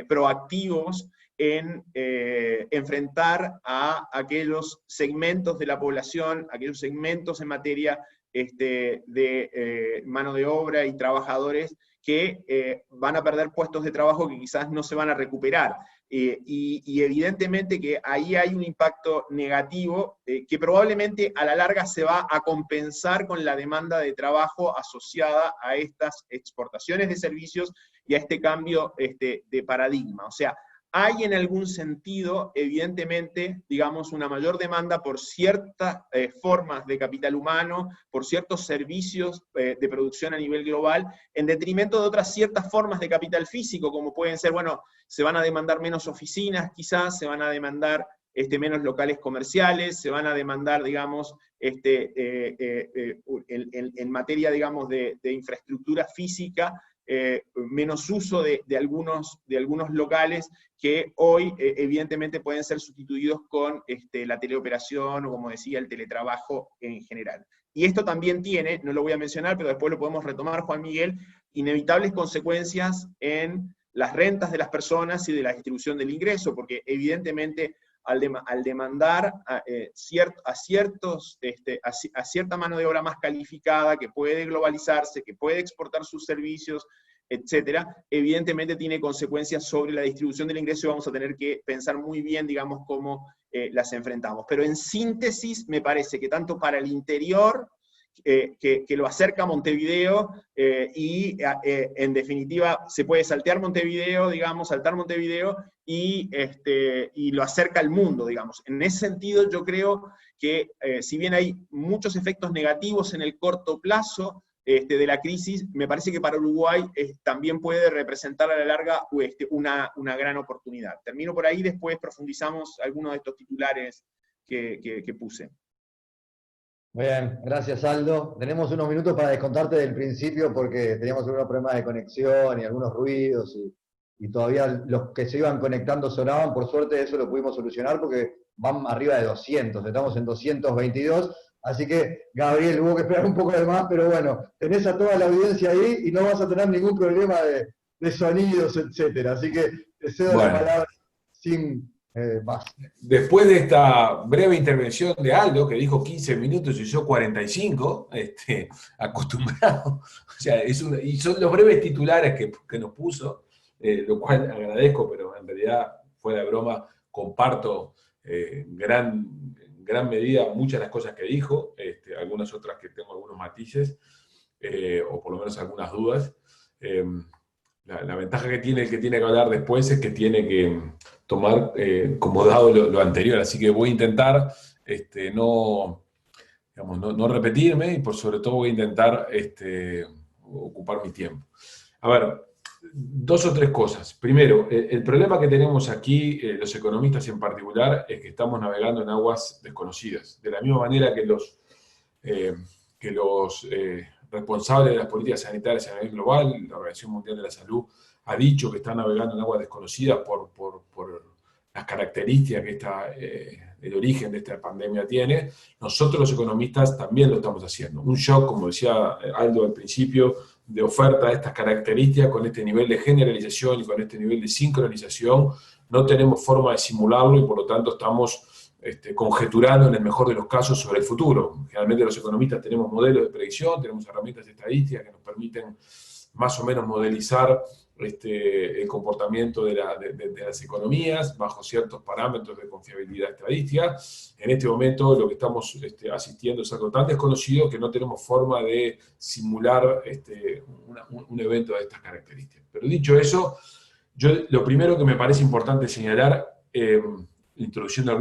proactivos en enfrentar a aquellos segmentos de la población, aquellos segmentos en materia de mano de obra y trabajadores que van a perder puestos de trabajo que quizás no se van a recuperar. Y evidentemente que ahí hay un impacto negativo que probablemente a la larga se va a compensar con la demanda de trabajo asociada a estas exportaciones de servicios y a este cambio de paradigma. O sea, hay en algún sentido, evidentemente, digamos, una mayor demanda por ciertas formas de capital humano, por ciertos servicios de producción a nivel global, en detrimento de otras ciertas formas de capital físico, como pueden ser, bueno, se van a demandar menos oficinas quizás, se van a demandar menos locales comerciales, se van a demandar, digamos, en materia, digamos, de infraestructura física, menos uso de algunos locales que hoy evidentemente pueden ser sustituidos con la teleoperación o, como decía, el teletrabajo en general. Y esto también tiene, no lo voy a mencionar, pero después lo podemos retomar, Juan Miguel, inevitables consecuencias en las rentas de las personas y de la distribución del ingreso, porque evidentemente al demandar a cierta mano de obra más calificada, que puede globalizarse, que puede exportar sus servicios, etcétera, evidentemente tiene consecuencias sobre la distribución del ingreso y vamos a tener que pensar muy bien, digamos, cómo las enfrentamos. Pero en síntesis, me parece que tanto para el interior, que lo acerca a Montevideo, y en definitiva se puede saltar Montevideo, digamos, y lo acerca al mundo, digamos. En ese sentido yo creo que si bien hay muchos efectos negativos en el corto plazo de la crisis, me parece que para Uruguay también puede representar a la larga una gran oportunidad. Termino por ahí, después profundizamos algunos de estos titulares que puse. Muy bien, gracias Aldo. Tenemos unos minutos para descontarte del principio porque teníamos algunos problemas de conexión y algunos ruidos y todavía los que se iban conectando sonaban. Por suerte eso lo pudimos solucionar porque van arriba de 200, estamos en 222. Así que, Gabriel, hubo que esperar un poco de más, pero bueno, tenés a toda la audiencia ahí y no vas a tener ningún problema de sonidos, etcétera. Así que te cedo la palabra sin más. Después de esta breve intervención de Aldo, que dijo 15 minutos y yo 45, acostumbrado, o sea, y son los breves titulares que nos puso, lo cual agradezco, pero en realidad, fuera de broma, comparto gran medida muchas de las cosas que dijo, algunas otras que tengo algunos matices, o por lo menos algunas dudas. La ventaja que tiene el que tiene que hablar después es que tiene que tomar como dado lo anterior, así que voy a intentar no repetirme y por sobre todo voy a intentar ocupar mi tiempo. A ver, 2 o 3 cosas. Primero, el problema que tenemos aquí, los economistas en particular, es que estamos navegando en aguas desconocidas. De la misma manera que los responsables de las políticas sanitarias a nivel global, la Organización Mundial de la Salud, ha dicho que está navegando en aguas desconocidas por las características que el origen de esta pandemia tiene. Nosotros los economistas también lo estamos haciendo. Un shock, como decía Aldo al principio, de oferta de estas características con este nivel de generalización y con este nivel de sincronización, no tenemos forma de simularlo y por lo tanto estamos conjeturando en el mejor de los casos sobre el futuro. Generalmente los economistas tenemos modelos de predicción, tenemos herramientas estadísticas que nos permiten más o menos modelizar el comportamiento de las economías bajo ciertos parámetros de confiabilidad estadística. En este momento lo que estamos asistiendo es algo tan desconocido que no tenemos forma de simular un evento de estas características. Pero dicho eso, lo primero que me parece importante señalar, introduciendo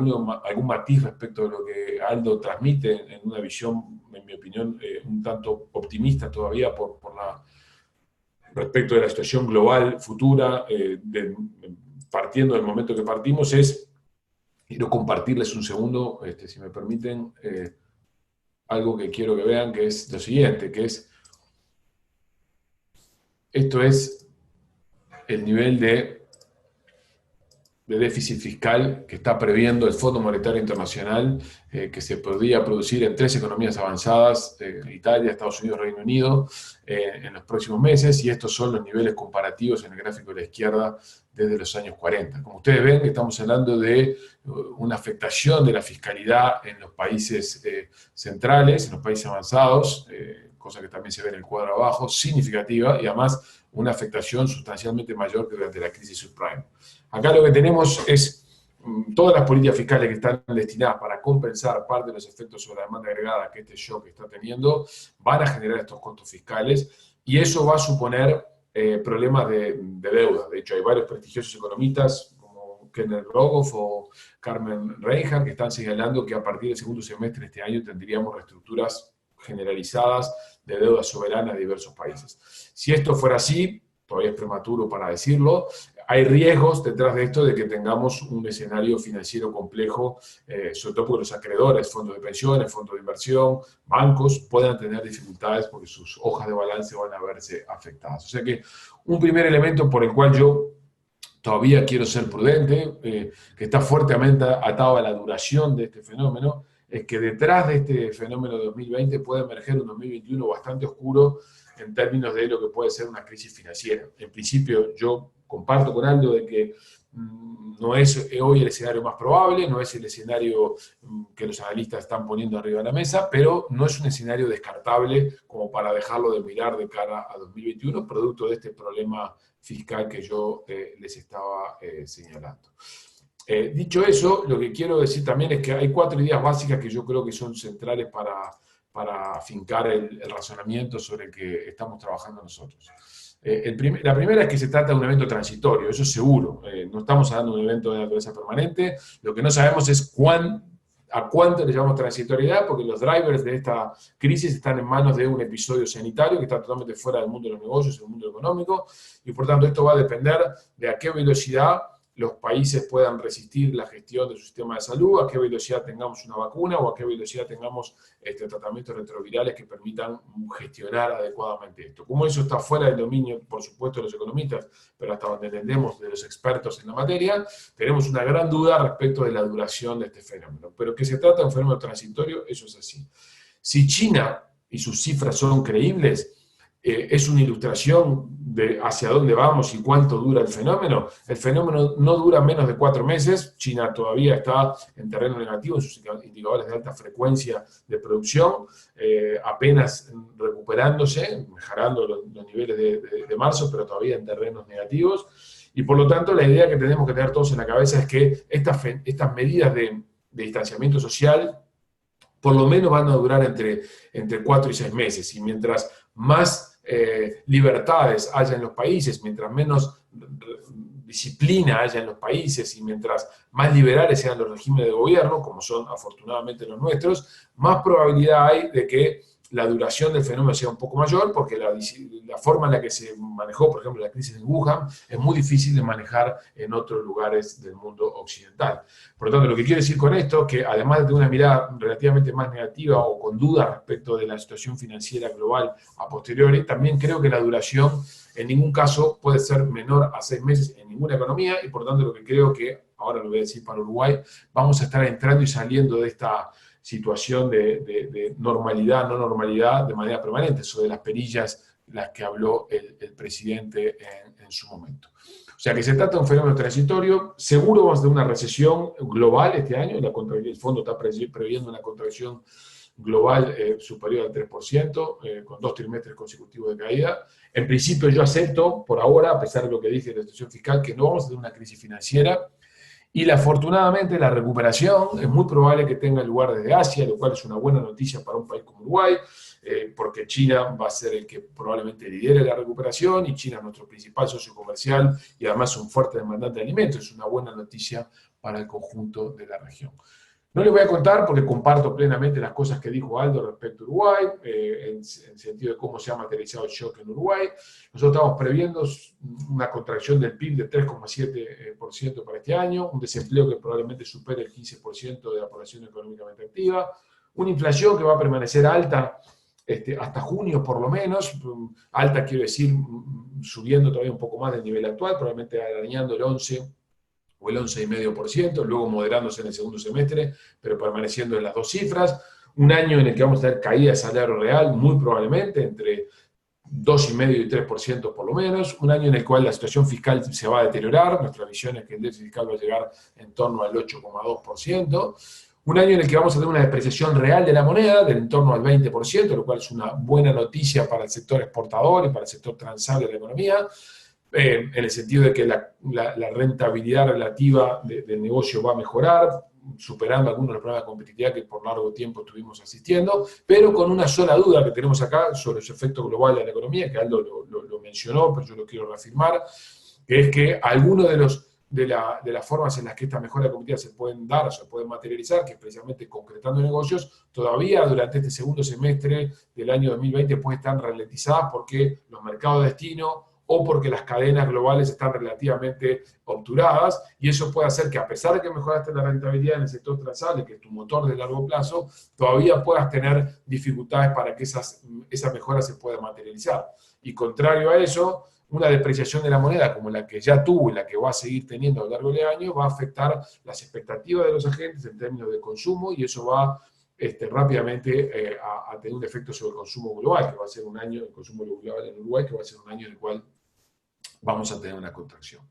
algún matiz respecto de lo que Aldo transmite en una visión, en mi opinión, un tanto optimista todavía respecto de la situación global futura, partiendo del momento que partimos, quiero compartirles un segundo, si me permiten, algo que quiero que vean, que es lo siguiente, que es, esto es el nivel de déficit fiscal que está previendo el Fondo Monetario Internacional, que se podría producir en 3 economías avanzadas, Italia, Estados Unidos, Reino Unido, en los próximos meses, y estos son los niveles comparativos en el gráfico de la izquierda desde los años 40. Como ustedes ven, estamos hablando de una afectación de la fiscalidad en los países centrales, en los países avanzados, cosa que también se ve en el cuadro abajo, significativa, y además una afectación sustancialmente mayor que durante la crisis subprime. Acá lo que tenemos es todas las políticas fiscales que están destinadas para compensar parte de los efectos sobre la demanda agregada que este shock está teniendo, van a generar estos costos fiscales, y eso va a suponer problemas de deuda. De hecho, hay varios prestigiosos economistas, como Kenneth Rogoff o Carmen Reinhardt, que están señalando que a partir del segundo semestre de este año tendríamos reestructuras generalizadas de deuda soberana de diversos países. Si esto fuera así, todavía es prematuro para decirlo, hay riesgos detrás de esto de que tengamos un escenario financiero complejo, sobre todo porque los acreedores, fondos de pensiones, fondos de inversión, bancos, puedan tener dificultades porque sus hojas de balance van a verse afectadas. O sea que un primer elemento por el cual yo todavía quiero ser prudente, que está fuertemente atado a la duración de este fenómeno, es que detrás de este fenómeno de 2020 puede emerger un 2021 bastante oscuro en términos de lo que puede ser una crisis financiera. En principio, yo comparto con Aldo de que no es hoy el escenario más probable, no es el escenario que los analistas están poniendo arriba de la mesa, pero no es un escenario descartable como para dejarlo de mirar de cara a 2021, producto de este problema fiscal que yo les estaba señalando. Dicho eso, lo que quiero decir también es que hay 4 ideas básicas que yo creo que son centrales para afincar el razonamiento sobre el que estamos trabajando nosotros. La primera es que se trata de un evento transitorio, eso es seguro. No estamos hablando de un evento de naturaleza permanente. Lo que no sabemos es a cuánto le llamamos transitoriedad, porque los drivers de esta crisis están en manos de un episodio sanitario que está totalmente fuera del mundo de los negocios, del mundo económico, y por tanto esto va a depender de a qué velocidad los países puedan resistir la gestión de su sistema de salud, a qué velocidad tengamos una vacuna o a qué velocidad tengamos tratamientos retrovirales que permitan gestionar adecuadamente esto. Como eso está fuera del dominio, por supuesto, de los economistas, pero hasta donde entendemos de los expertos en la materia, tenemos una gran duda respecto de la duración de este fenómeno. Pero que se trata de un fenómeno transitorio, eso es así. Si China y sus cifras son creíbles, es una ilustración de hacia dónde vamos y cuánto dura el fenómeno. El fenómeno no dura menos de 4 meses. China todavía está en terreno negativo en sus indicadores de alta frecuencia de producción, apenas recuperándose, mejorando los niveles de marzo, pero todavía en terrenos negativos. Y por lo tanto, la idea que tenemos que tener todos en la cabeza es que estas medidas de distanciamiento social por lo menos van a durar entre 4 y 6 meses. Y mientras más libertades haya en los países, mientras menos disciplina haya en los países y mientras más liberales sean los regímenes de gobierno, como son afortunadamente los nuestros, más probabilidad hay de que la duración del fenómeno sea un poco mayor, porque la forma en la que se manejó, por ejemplo, la crisis en Wuhan, es muy difícil de manejar en otros lugares del mundo occidental. Por lo tanto, lo que quiero decir con esto, que además de una mirada relativamente más negativa o con dudas respecto de la situación financiera global a posteriori, también creo que la duración en ningún caso puede ser menor a 6 meses en ninguna economía, y por lo tanto lo que creo que, ahora lo voy a decir para Uruguay, vamos a estar entrando y saliendo de esta situación de normalidad, no normalidad de manera permanente, sobre las perillas las que habló el presidente en su momento. O sea que se trata de un fenómeno transitorio, seguro vamos a tener una recesión global este año, el fondo está previendo una contracción global superior al 3%, con 2 trimestres consecutivos de caída. En principio yo acepto, por ahora, a pesar de lo que dije de la situación fiscal, que no vamos a tener una crisis financiera. Y afortunadamente la recuperación es muy probable que tenga lugar desde Asia, lo cual es una buena noticia para un país como Uruguay, porque China va a ser el que probablemente lidere la recuperación, y China es nuestro principal socio comercial y además un fuerte demandante de alimentos. Es una buena noticia para el conjunto de la región. No les voy a contar porque comparto plenamente las cosas que dijo Aldo respecto a Uruguay, en sentido de cómo se ha materializado el shock en Uruguay. Nosotros estamos previendo una contracción del PIB de 3,7% para este año, un desempleo que probablemente supere el 15% de la población económicamente activa, una inflación que va a permanecer alta hasta junio por lo menos, alta quiero decir subiendo todavía un poco más del nivel actual, probablemente arañando el 11% o el 11,5%, luego moderándose en el segundo semestre, pero permaneciendo en las 2 cifras. Un año en el que vamos a tener caída de salario real, muy probablemente, entre 2,5% y 3% por lo menos. Un año en el cual la situación fiscal se va a deteriorar. Nuestra visión es que el déficit fiscal va a llegar en torno al 8,2%. Un año en el que vamos a tener una depreciación real de la moneda del en torno al 20%, lo cual es una buena noticia para el sector exportador y para el sector transable de la economía. En el sentido de que la rentabilidad relativa del negocio va a mejorar, superando algunos de los problemas de competitividad que por largo tiempo estuvimos asistiendo, pero con una sola duda que tenemos acá sobre su efecto global de la economía, que Aldo lo mencionó, pero yo lo quiero reafirmar, que es que algunos de las formas en las que esta mejora competitiva se pueden dar, o se pueden materializar, que es precisamente concretando negocios, todavía durante este segundo semestre del año 2020 pueden estar ralentizadas porque los mercados de destino o porque las cadenas globales están relativamente obturadas, y eso puede hacer que, a pesar de que mejoraste la rentabilidad en el sector transable, que es tu motor de largo plazo, todavía puedas tener dificultades para que esa mejora se pueda materializar. Y contrario a eso, una depreciación de la moneda como la que ya tuvo y la que va a seguir teniendo a lo largo del año va a afectar las expectativas de los agentes en términos de consumo, y eso va rápidamente a tener un efecto sobre el consumo global, que va a ser un año, el consumo global en Uruguay, que va a ser un año en el cual vamos a tener una contracción.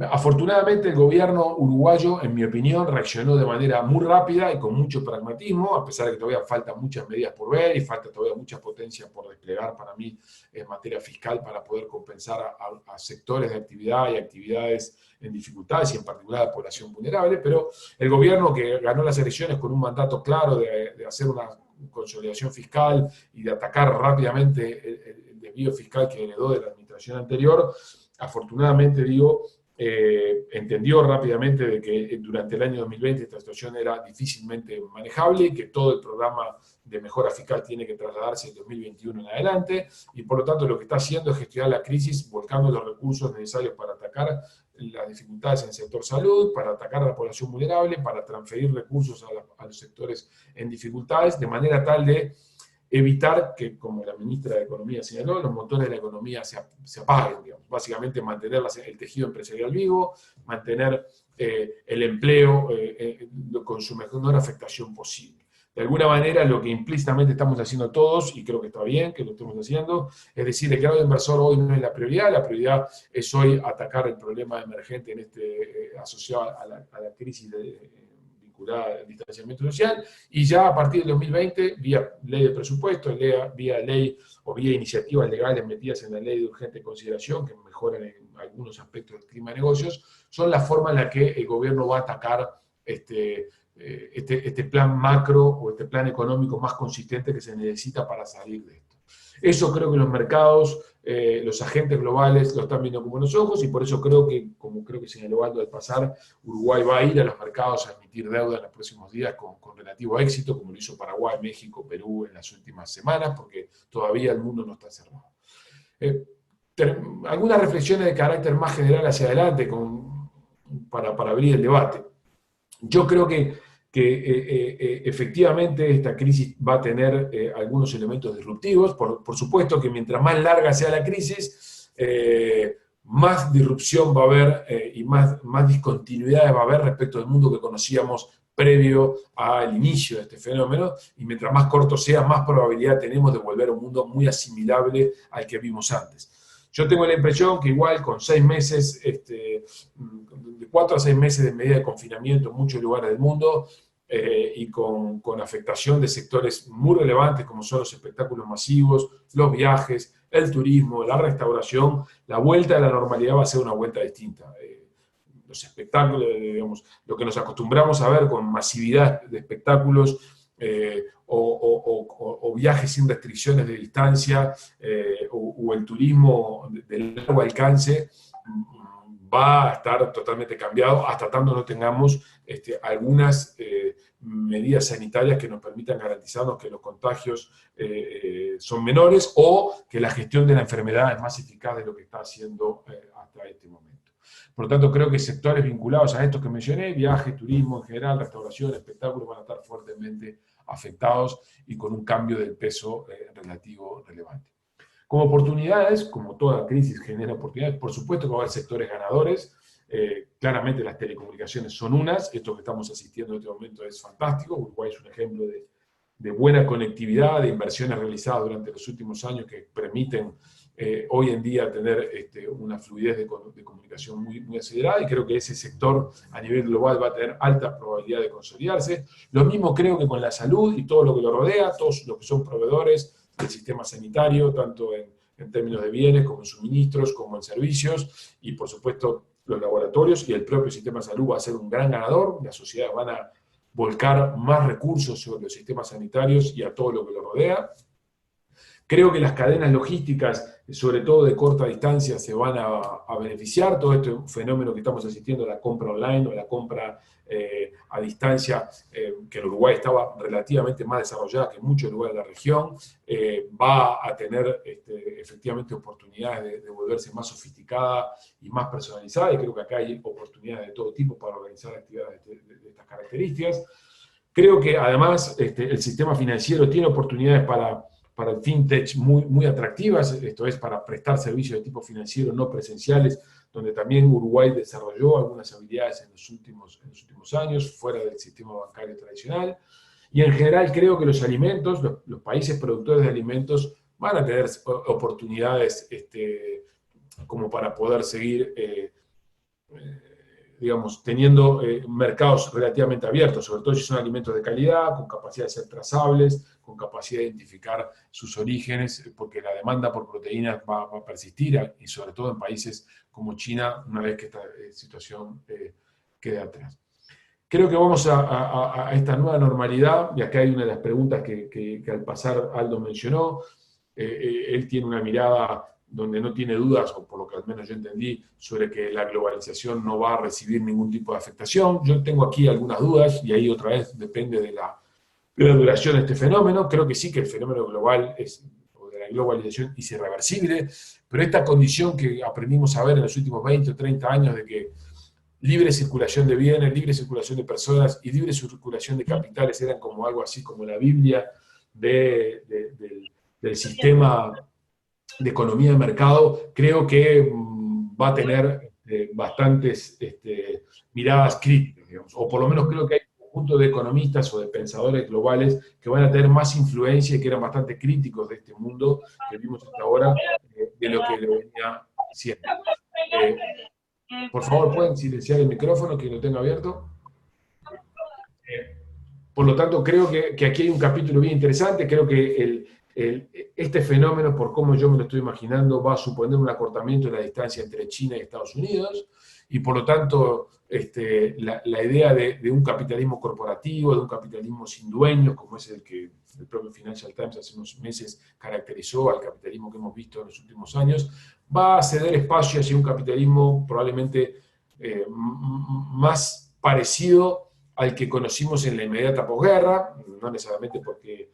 Afortunadamente el gobierno uruguayo, en mi opinión, reaccionó de manera muy rápida y con mucho pragmatismo, a pesar de que todavía faltan muchas medidas por ver y falta todavía mucha potencia por desplegar para mí en materia fiscal para poder compensar a sectores de actividad y actividades en dificultades, y en particular a la población vulnerable, pero el gobierno, que ganó las elecciones con un mandato claro de hacer una consolidación fiscal y de atacar rápidamente el desvío fiscal que heredó de la administración anterior, afortunadamente entendió rápidamente de que durante el año 2020 esta situación era difícilmente manejable y que todo el programa de mejora fiscal tiene que trasladarse en 2021 en adelante, y por lo tanto lo que está haciendo es gestionar la crisis volcando los recursos necesarios para atacar las dificultades en el sector salud, para atacar a la población vulnerable, para transferir recursos a los sectores en dificultades, de manera tal de evitar que, como la ministra de Economía señaló, los motores de la economía se apaguen, digamos. Básicamente mantener el tejido empresarial vivo, mantener el empleo con su menor afectación posible. De alguna manera, lo que implícitamente estamos haciendo todos, y creo que está bien que lo estemos haciendo, es decir, el grado inversor hoy no es la prioridad es hoy atacar el problema emergente asociado a la crisis vinculada al distanciamiento social, y ya a partir del 2020, vía ley de presupuesto, vía ley o vía iniciativas legales metidas en la ley de urgente consideración, que mejoran en algunos aspectos del clima de negocios, son la forma en la que el gobierno va a atacar este plan macro o este plan económico más consistente que se necesita para salir de esto. Eso creo que los mercados, los agentes globales lo están viendo con buenos ojos, y por eso creo que, como creo que señaló Aldo al pasar, Uruguay va a ir a los mercados a emitir deuda en los próximos días con relativo éxito, como lo hizo Paraguay, México, Perú en las últimas semanas, porque todavía el mundo no está cerrado. Algunas reflexiones de carácter más general hacia adelante para abrir el debate. Yo creo que efectivamente esta crisis va a tener algunos elementos disruptivos. Por supuesto que mientras más larga sea la crisis, más disrupción va a haber y más discontinuidades va a haber respecto del mundo que conocíamos previo al inicio de este fenómeno, y mientras más corto sea, más probabilidad tenemos de volver a un mundo muy asimilable al que vimos antes. Yo tengo la impresión que igual con 6 meses, de 4 a 6 meses de medida de confinamiento en muchos lugares del mundo, y con afectación de sectores muy relevantes como son los espectáculos masivos, los viajes, el turismo, la restauración, la vuelta a la normalidad va a ser una vuelta distinta. Los espectáculos, digamos, lo que nos acostumbramos a ver con masividad de espectáculos, o viajes sin restricciones de distancia, o el turismo de largo alcance, va a estar totalmente cambiado hasta tanto no tengamos algunas medidas sanitarias que nos permitan garantizarnos que los contagios son menores, o que la gestión de la enfermedad es más eficaz de lo que está haciendo hasta este momento. Por lo tanto, creo que sectores vinculados a estos que mencioné, viaje, turismo en general, restauración, espectáculos, van a estar fuertemente afectados y con un cambio del peso relativo relevante. Como oportunidades, como toda crisis genera oportunidades, por supuesto que va a haber sectores ganadores. Claramente las telecomunicaciones son unas. Esto que estamos asistiendo en este momento es fantástico. Uruguay es un ejemplo de buena conectividad, de inversiones realizadas durante los últimos años que permiten hoy en día tener una fluidez de comunicación muy acelerada, y creo que ese sector a nivel global va a tener alta probabilidad de consolidarse. Lo mismo creo que con la salud y todo lo que lo rodea, todos los que son proveedores del sistema sanitario, tanto en términos de bienes como en suministros, como en servicios, y por supuesto los laboratorios y el propio sistema de salud va a ser un gran ganador. Las sociedades van a volcar más recursos sobre los sistemas sanitarios y a todo lo que lo rodea. Creo que las cadenas logísticas, sobre todo de corta distancia, se van a beneficiar. Todo este fenómeno que estamos asistiendo, la compra online o la compra a distancia, que en Uruguay estaba relativamente más desarrollada que en muchos lugares de la región, va a tener efectivamente oportunidades de volverse más sofisticada y más personalizada, y creo que acá hay oportunidades de todo tipo para organizar actividades de estas características. Creo que además el sistema financiero tiene oportunidades para el fintech muy atractivas, esto es, para prestar servicios de tipo financiero no presenciales, donde también Uruguay desarrolló algunas habilidades en los últimos años, fuera del sistema bancario tradicional. Y en general creo que los alimentos, los países productores de alimentos, van a tener oportunidades como para poder seguir digamos, teniendo mercados relativamente abiertos, sobre todo si son alimentos de calidad, con capacidad de ser trazables, con capacidad de identificar sus orígenes, porque la demanda por proteínas va a persistir, y sobre todo en países como China, una vez que esta situación quede atrás. Creo que vamos a esta nueva normalidad, y acá hay una de las preguntas que al pasar Aldo mencionó. Él tiene una mirada donde no tiene dudas, o por lo que al menos yo entendí, sobre que la globalización no va a recibir ningún tipo de afectación. Yo tengo aquí algunas dudas, y ahí otra vez depende de la duración de este fenómeno. Creo que sí, que el fenómeno global o de la globalización es irreversible, pero esta condición que aprendimos a ver en los últimos 20 o 30 años de que libre circulación de bienes, libre circulación de personas y libre circulación de capitales eran como algo así como la Biblia del sistema de economía de mercado, creo que va a tener bastantes miradas críticas, digamos, o por lo menos creo que hay un conjunto de economistas o de pensadores globales que van a tener más influencia y que eran bastante críticos de este mundo que vimos hasta ahora, de lo que lo venía siendo. Por favor, ¿pueden silenciar el micrófono, que lo tenga abierto? Por lo tanto, creo que aquí hay un capítulo bien interesante. Creo que este fenómeno, por cómo yo me lo estoy imaginando, va a suponer un acortamiento de la distancia entre China y Estados Unidos, y por lo tanto la idea de un capitalismo corporativo, de un capitalismo sin dueños, como es el que el propio Financial Times hace unos meses caracterizó al capitalismo que hemos visto en los últimos años, va a ceder espacio hacia un capitalismo probablemente más parecido al que conocimos en la inmediata posguerra, no necesariamente porque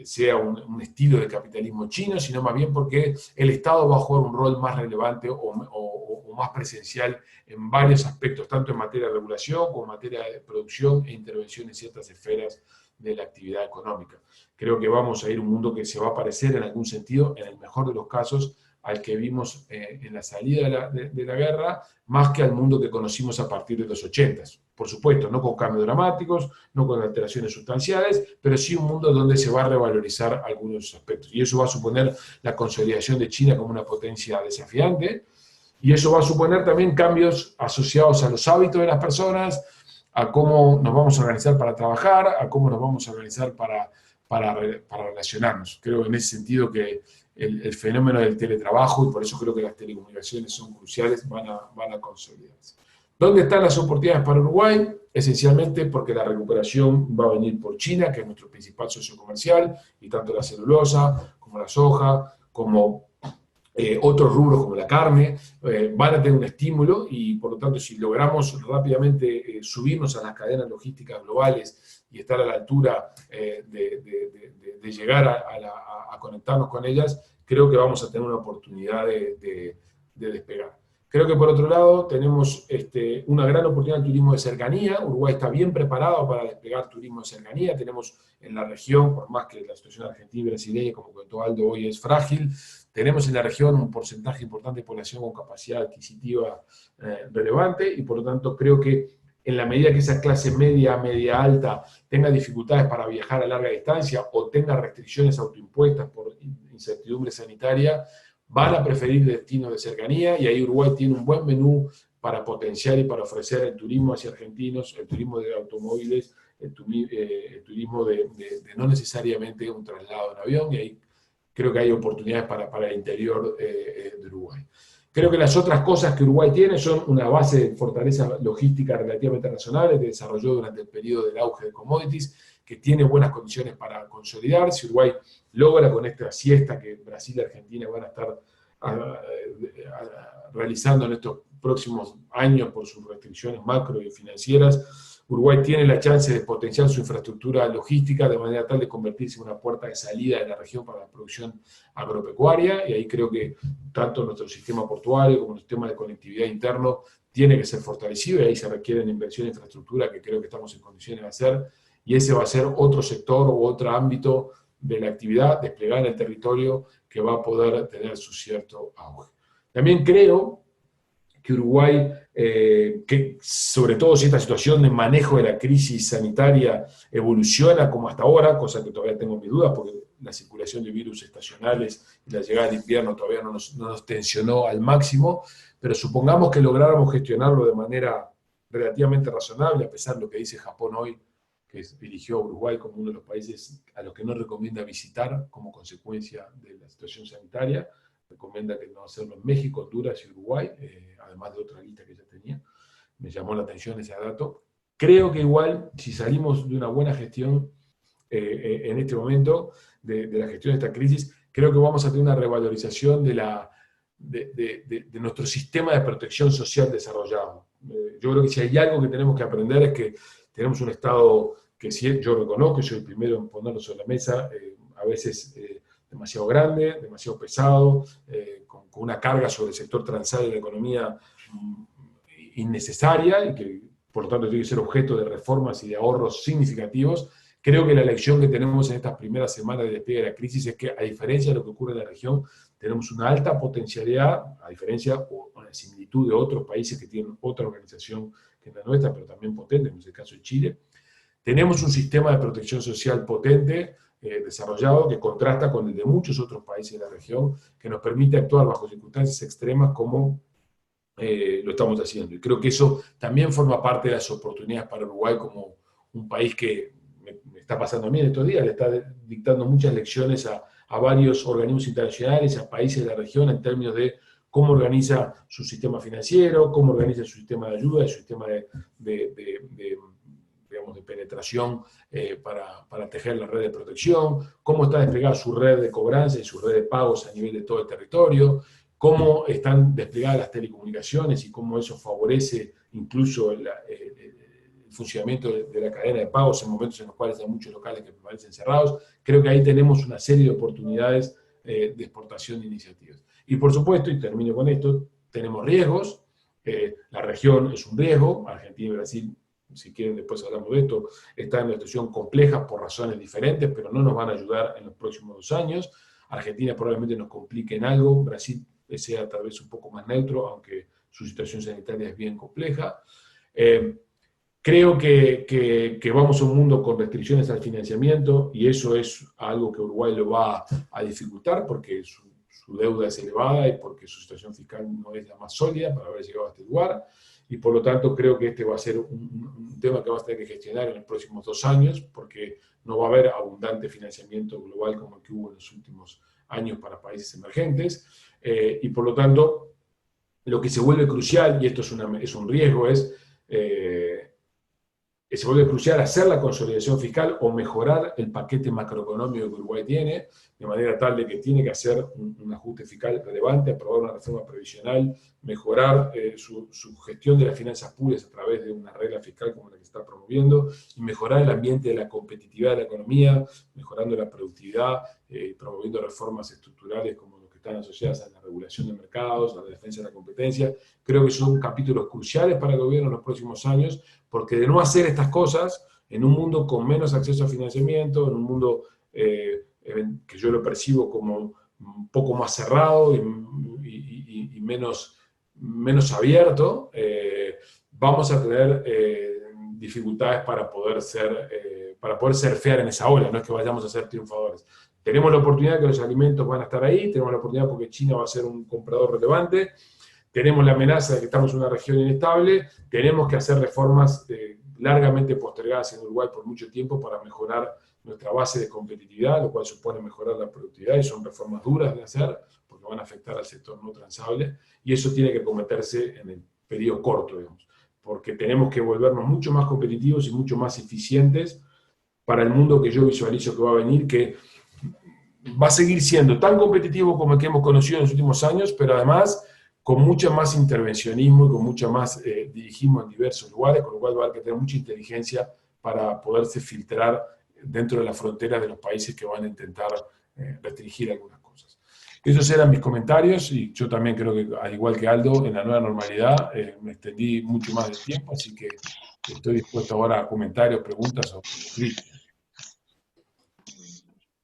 sea un estilo de capitalismo chino, sino más bien porque el Estado va a jugar un rol más relevante o más presencial en varios aspectos, tanto en materia de regulación como en materia de producción e intervención en ciertas esferas de la actividad económica. Creo que vamos a ir a un mundo que se va a parecer en algún sentido, en el mejor de los casos, al que vimos en la salida de la guerra, más que al mundo que conocimos a partir de los 80s. Por supuesto, no con cambios dramáticos, no con alteraciones sustanciales, pero sí un mundo donde se va a revalorizar algunos aspectos. Y eso va a suponer la consolidación de China como una potencia desafiante, y eso va a suponer también cambios asociados a los hábitos de las personas, a cómo nos vamos a organizar para trabajar, a cómo nos vamos a organizar para relacionarnos. Creo en ese sentido que el fenómeno del teletrabajo, y por eso creo que las telecomunicaciones son cruciales, van a consolidarse. ¿Dónde están las oportunidades para Uruguay? Esencialmente porque la recuperación va a venir por China, que es nuestro principal socio comercial, y tanto la celulosa, como la soja, como otros rubros como la carne, van a tener un estímulo, y por lo tanto si logramos rápidamente subirnos a las cadenas logísticas globales y estar a la altura de llegar a conectarnos con ellas, creo que vamos a tener una oportunidad de despegar. Creo que por otro lado tenemos una gran oportunidad de turismo de cercanía. Uruguay está bien preparado para despegar turismo de cercanía. Tenemos en la región, por más que la situación argentina y brasileña, como contó Aldo, hoy es frágil, tenemos en la región un porcentaje importante de población con capacidad adquisitiva relevante, y por lo tanto creo que en la medida que esa clase media, media alta, tenga dificultades para viajar a larga distancia o tenga restricciones autoimpuestas por incertidumbre sanitaria, van a preferir destinos de cercanía, y ahí Uruguay tiene un buen menú para potenciar y para ofrecer el turismo hacia argentinos, el turismo de automóviles, el turismo de no necesariamente un traslado en avión, y ahí creo que hay oportunidades para el interior de Uruguay. Creo que las otras cosas que Uruguay tiene son una base de fortaleza logística relativamente razonable que desarrolló durante el periodo del auge de commodities, que tiene buenas condiciones para consolidar. Si Uruguay logra con esta siesta que Brasil y Argentina van a estar realizando en estos próximos años por sus restricciones macro y financieras, Uruguay tiene la chance de potenciar su infraestructura logística de manera tal de convertirse en una puerta de salida de la región para la producción agropecuaria, y ahí creo que tanto nuestro sistema portuario como nuestro sistema de conectividad interno tiene que ser fortalecido, y ahí se requieren inversión en infraestructura que creo que estamos en condiciones de hacer, y ese va a ser otro sector u otro ámbito de la actividad desplegada en el territorio que va a poder tener su cierto auge. También creo que Uruguay, que sobre todo si esta situación de manejo de la crisis sanitaria evoluciona como hasta ahora, cosa que todavía tengo mis dudas, porque la circulación de virus estacionales y la llegada del invierno todavía no nos tensionó al máximo, pero supongamos que lográramos gestionarlo de manera relativamente razonable, a pesar de lo que dice Japón hoy, que dirigió a Uruguay como uno de los países a los que no recomienda visitar como consecuencia de la situación sanitaria. Recomienda que no hacerlo en México, Honduras y Uruguay, además de otra lista que ya tenía. Me llamó la atención ese dato. Creo que igual, si salimos de una buena gestión en este momento, de la gestión de esta crisis, creo que vamos a tener una revalorización de nuestro sistema de protección social desarrollado. Yo creo que si hay algo que tenemos que aprender es que tenemos un Estado que sí, yo reconozco, soy el primero en ponerlo sobre la mesa, a veces demasiado grande, demasiado pesado, con una carga sobre el sector transal de la economía innecesaria y que por lo tanto tiene que ser objeto de reformas y de ahorros significativos. Creo que la lección que tenemos en estas primeras semanas de despliegue de la crisis es que, a diferencia de lo que ocurre en la región, tenemos una alta potencialidad, a diferencia o a la similitud de otros países que tienen otra organización que la nuestra, pero también potente, como es el caso de Chile. Tenemos un sistema de protección social potente, desarrollado, que contrasta con el de muchos otros países de la región, que nos permite actuar bajo circunstancias extremas como lo estamos haciendo. Y creo que eso también forma parte de las oportunidades para Uruguay como un país que me está pasando a mí en estos días, le está dictando muchas lecciones a varios organismos internacionales, a países de la región, en términos de cómo organiza su sistema financiero, cómo organiza su sistema de ayuda, su sistema digamos, de penetración para tejer la red de protección, cómo está desplegada su red de cobranza y su red de pagos a nivel de todo el territorio, cómo están desplegadas las telecomunicaciones y cómo eso favorece incluso el funcionamiento de la cadena de pagos en momentos en los cuales hay muchos locales que permanecen cerrados. Creo que ahí tenemos una serie de oportunidades de exportación de iniciativas. Y por supuesto, y termino con esto, tenemos riesgos. La región es un riesgo. Argentina y Brasil, si quieren después hablamos de esto, están en una situación compleja por razones diferentes, pero no nos van a ayudar en los próximos 2 años. Argentina probablemente nos complique en algo, Brasil sea tal vez un poco más neutro, aunque su situación sanitaria es bien compleja. Creo que vamos a un mundo con restricciones al financiamiento, y eso es algo que Uruguay lo va a dificultar, porque su deuda es elevada y porque su situación fiscal no es la más sólida para haber llegado a este lugar, y por lo tanto creo que este va a ser un tema que va a tener que gestionar en los próximos 2 años, porque no va a haber abundante financiamiento global como el que hubo en los últimos años para países emergentes, y por lo tanto lo que se vuelve crucial, y esto es un riesgo, se vuelve crucial hacer la consolidación fiscal o mejorar el paquete macroeconómico que Uruguay tiene, de manera tal de que tiene que hacer un ajuste fiscal relevante, aprobar una reforma previsional, mejorar su gestión de las finanzas públicas a través de una regla fiscal como la que está promoviendo, y mejorar el ambiente de la competitividad de la economía, mejorando la productividad, promoviendo reformas estructurales como las que están asociadas a la regulación de mercados, a la defensa de la competencia. Creo que son capítulos cruciales para el gobierno en los próximos años, porque de no hacer estas cosas, en un mundo con menos acceso a financiamiento, en un mundo que yo lo percibo como un poco más cerrado y menos abierto, vamos a tener dificultades para poder surfear en esa ola. No es que vayamos a ser triunfadores. Tenemos la oportunidad de que los alimentos van a estar ahí, tenemos la oportunidad porque China va a ser un comprador relevante, tenemos la amenaza de que estamos en una región inestable, tenemos que hacer reformas largamente postergadas en Uruguay por mucho tiempo para mejorar nuestra base de competitividad, lo cual supone mejorar la productividad, y son reformas duras de hacer, porque van a afectar al sector no transable, y eso tiene que cometerse en el periodo corto, digamos, porque tenemos que volvernos mucho más competitivos y mucho más eficientes para el mundo que yo visualizo que va a venir, que va a seguir siendo tan competitivo como el que hemos conocido en los últimos años, pero además con mucho más intervencionismo y con mucho más dirigismo en diversos lugares, con lo cual va a haber que tener mucha inteligencia para poderse filtrar dentro de las fronteras de los países que van a intentar restringir algunas cosas. Esos eran mis comentarios, y yo también creo que, al igual que Aldo, en la nueva normalidad me extendí mucho más del tiempo, así que estoy dispuesto ahora a comentarios, preguntas o críticas.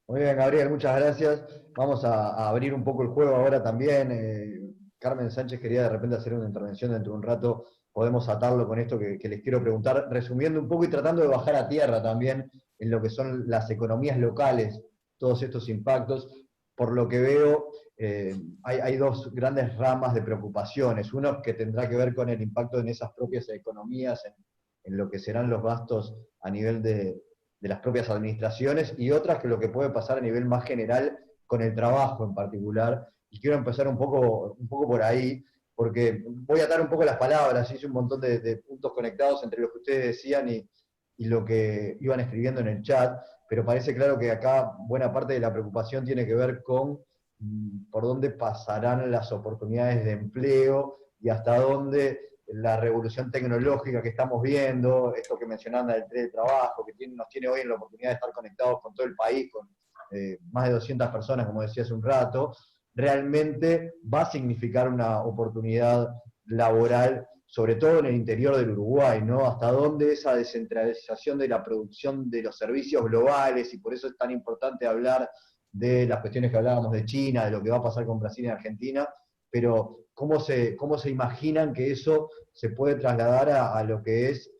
Muy bien, Gabriel, muchas gracias. Vamos a abrir un poco el juego ahora también. Carmen Sánchez quería de repente hacer una intervención dentro de un rato. Podemos atarlo con esto que les quiero preguntar, resumiendo un poco y tratando de bajar a tierra también en lo que son las economías locales, todos estos impactos. Por lo que veo, hay 2 grandes ramas de preocupaciones. Uno que tendrá que ver con el impacto en esas propias economías, en lo que serán los gastos a nivel de las propias administraciones, y otras que lo que puede pasar a nivel más general con el trabajo en particular. Y quiero empezar un poco por ahí, porque voy a atar un poco las palabras, hice un montón de puntos conectados entre lo que ustedes decían y lo que iban escribiendo en el chat. pero parece claro que acá buena parte de la preocupación tiene que ver con por dónde pasarán las oportunidades de empleo y hasta dónde la revolución tecnológica que estamos viendo, esto que mencionaban del teletrabajo, que nos tiene hoy en la oportunidad de estar conectados con todo el país, con más de 200 personas, como decía hace un rato, realmente va a significar una oportunidad laboral, sobre todo en el interior del Uruguay, ¿no? Hasta dónde esa descentralización de la producción de los servicios globales, y por eso es tan importante hablar de las cuestiones que hablábamos de China, de lo que va a pasar con Brasil y Argentina, pero cómo se imaginan que eso se puede trasladar a lo que es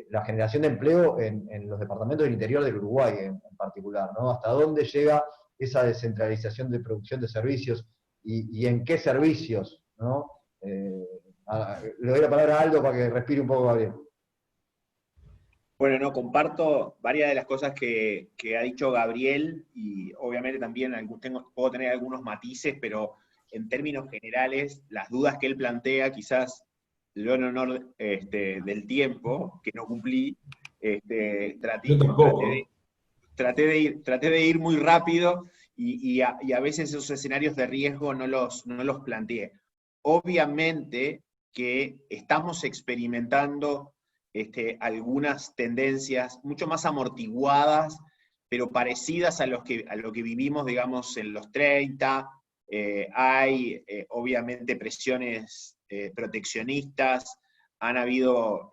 la generación de empleo en los departamentos del interior del Uruguay en particular, ¿no? Hasta dónde llega esa descentralización de producción de servicios y en qué servicios, ¿no? Le doy la palabra a Aldo para que respire un poco, Gabriel. Bueno, no, comparto varias de las cosas que ha dicho Gabriel, y obviamente también puedo tener algunos matices, pero en términos generales, las dudas que él plantea, quizás yo en honor del tiempo, que no cumplí, traté de ir muy rápido, y a veces esos escenarios de riesgo no los planteé. Obviamente que estamos experimentando algunas tendencias mucho más amortiguadas, pero parecidas a lo que vivimos, digamos, en los 30. Hay, obviamente, presiones proteccionistas, han habido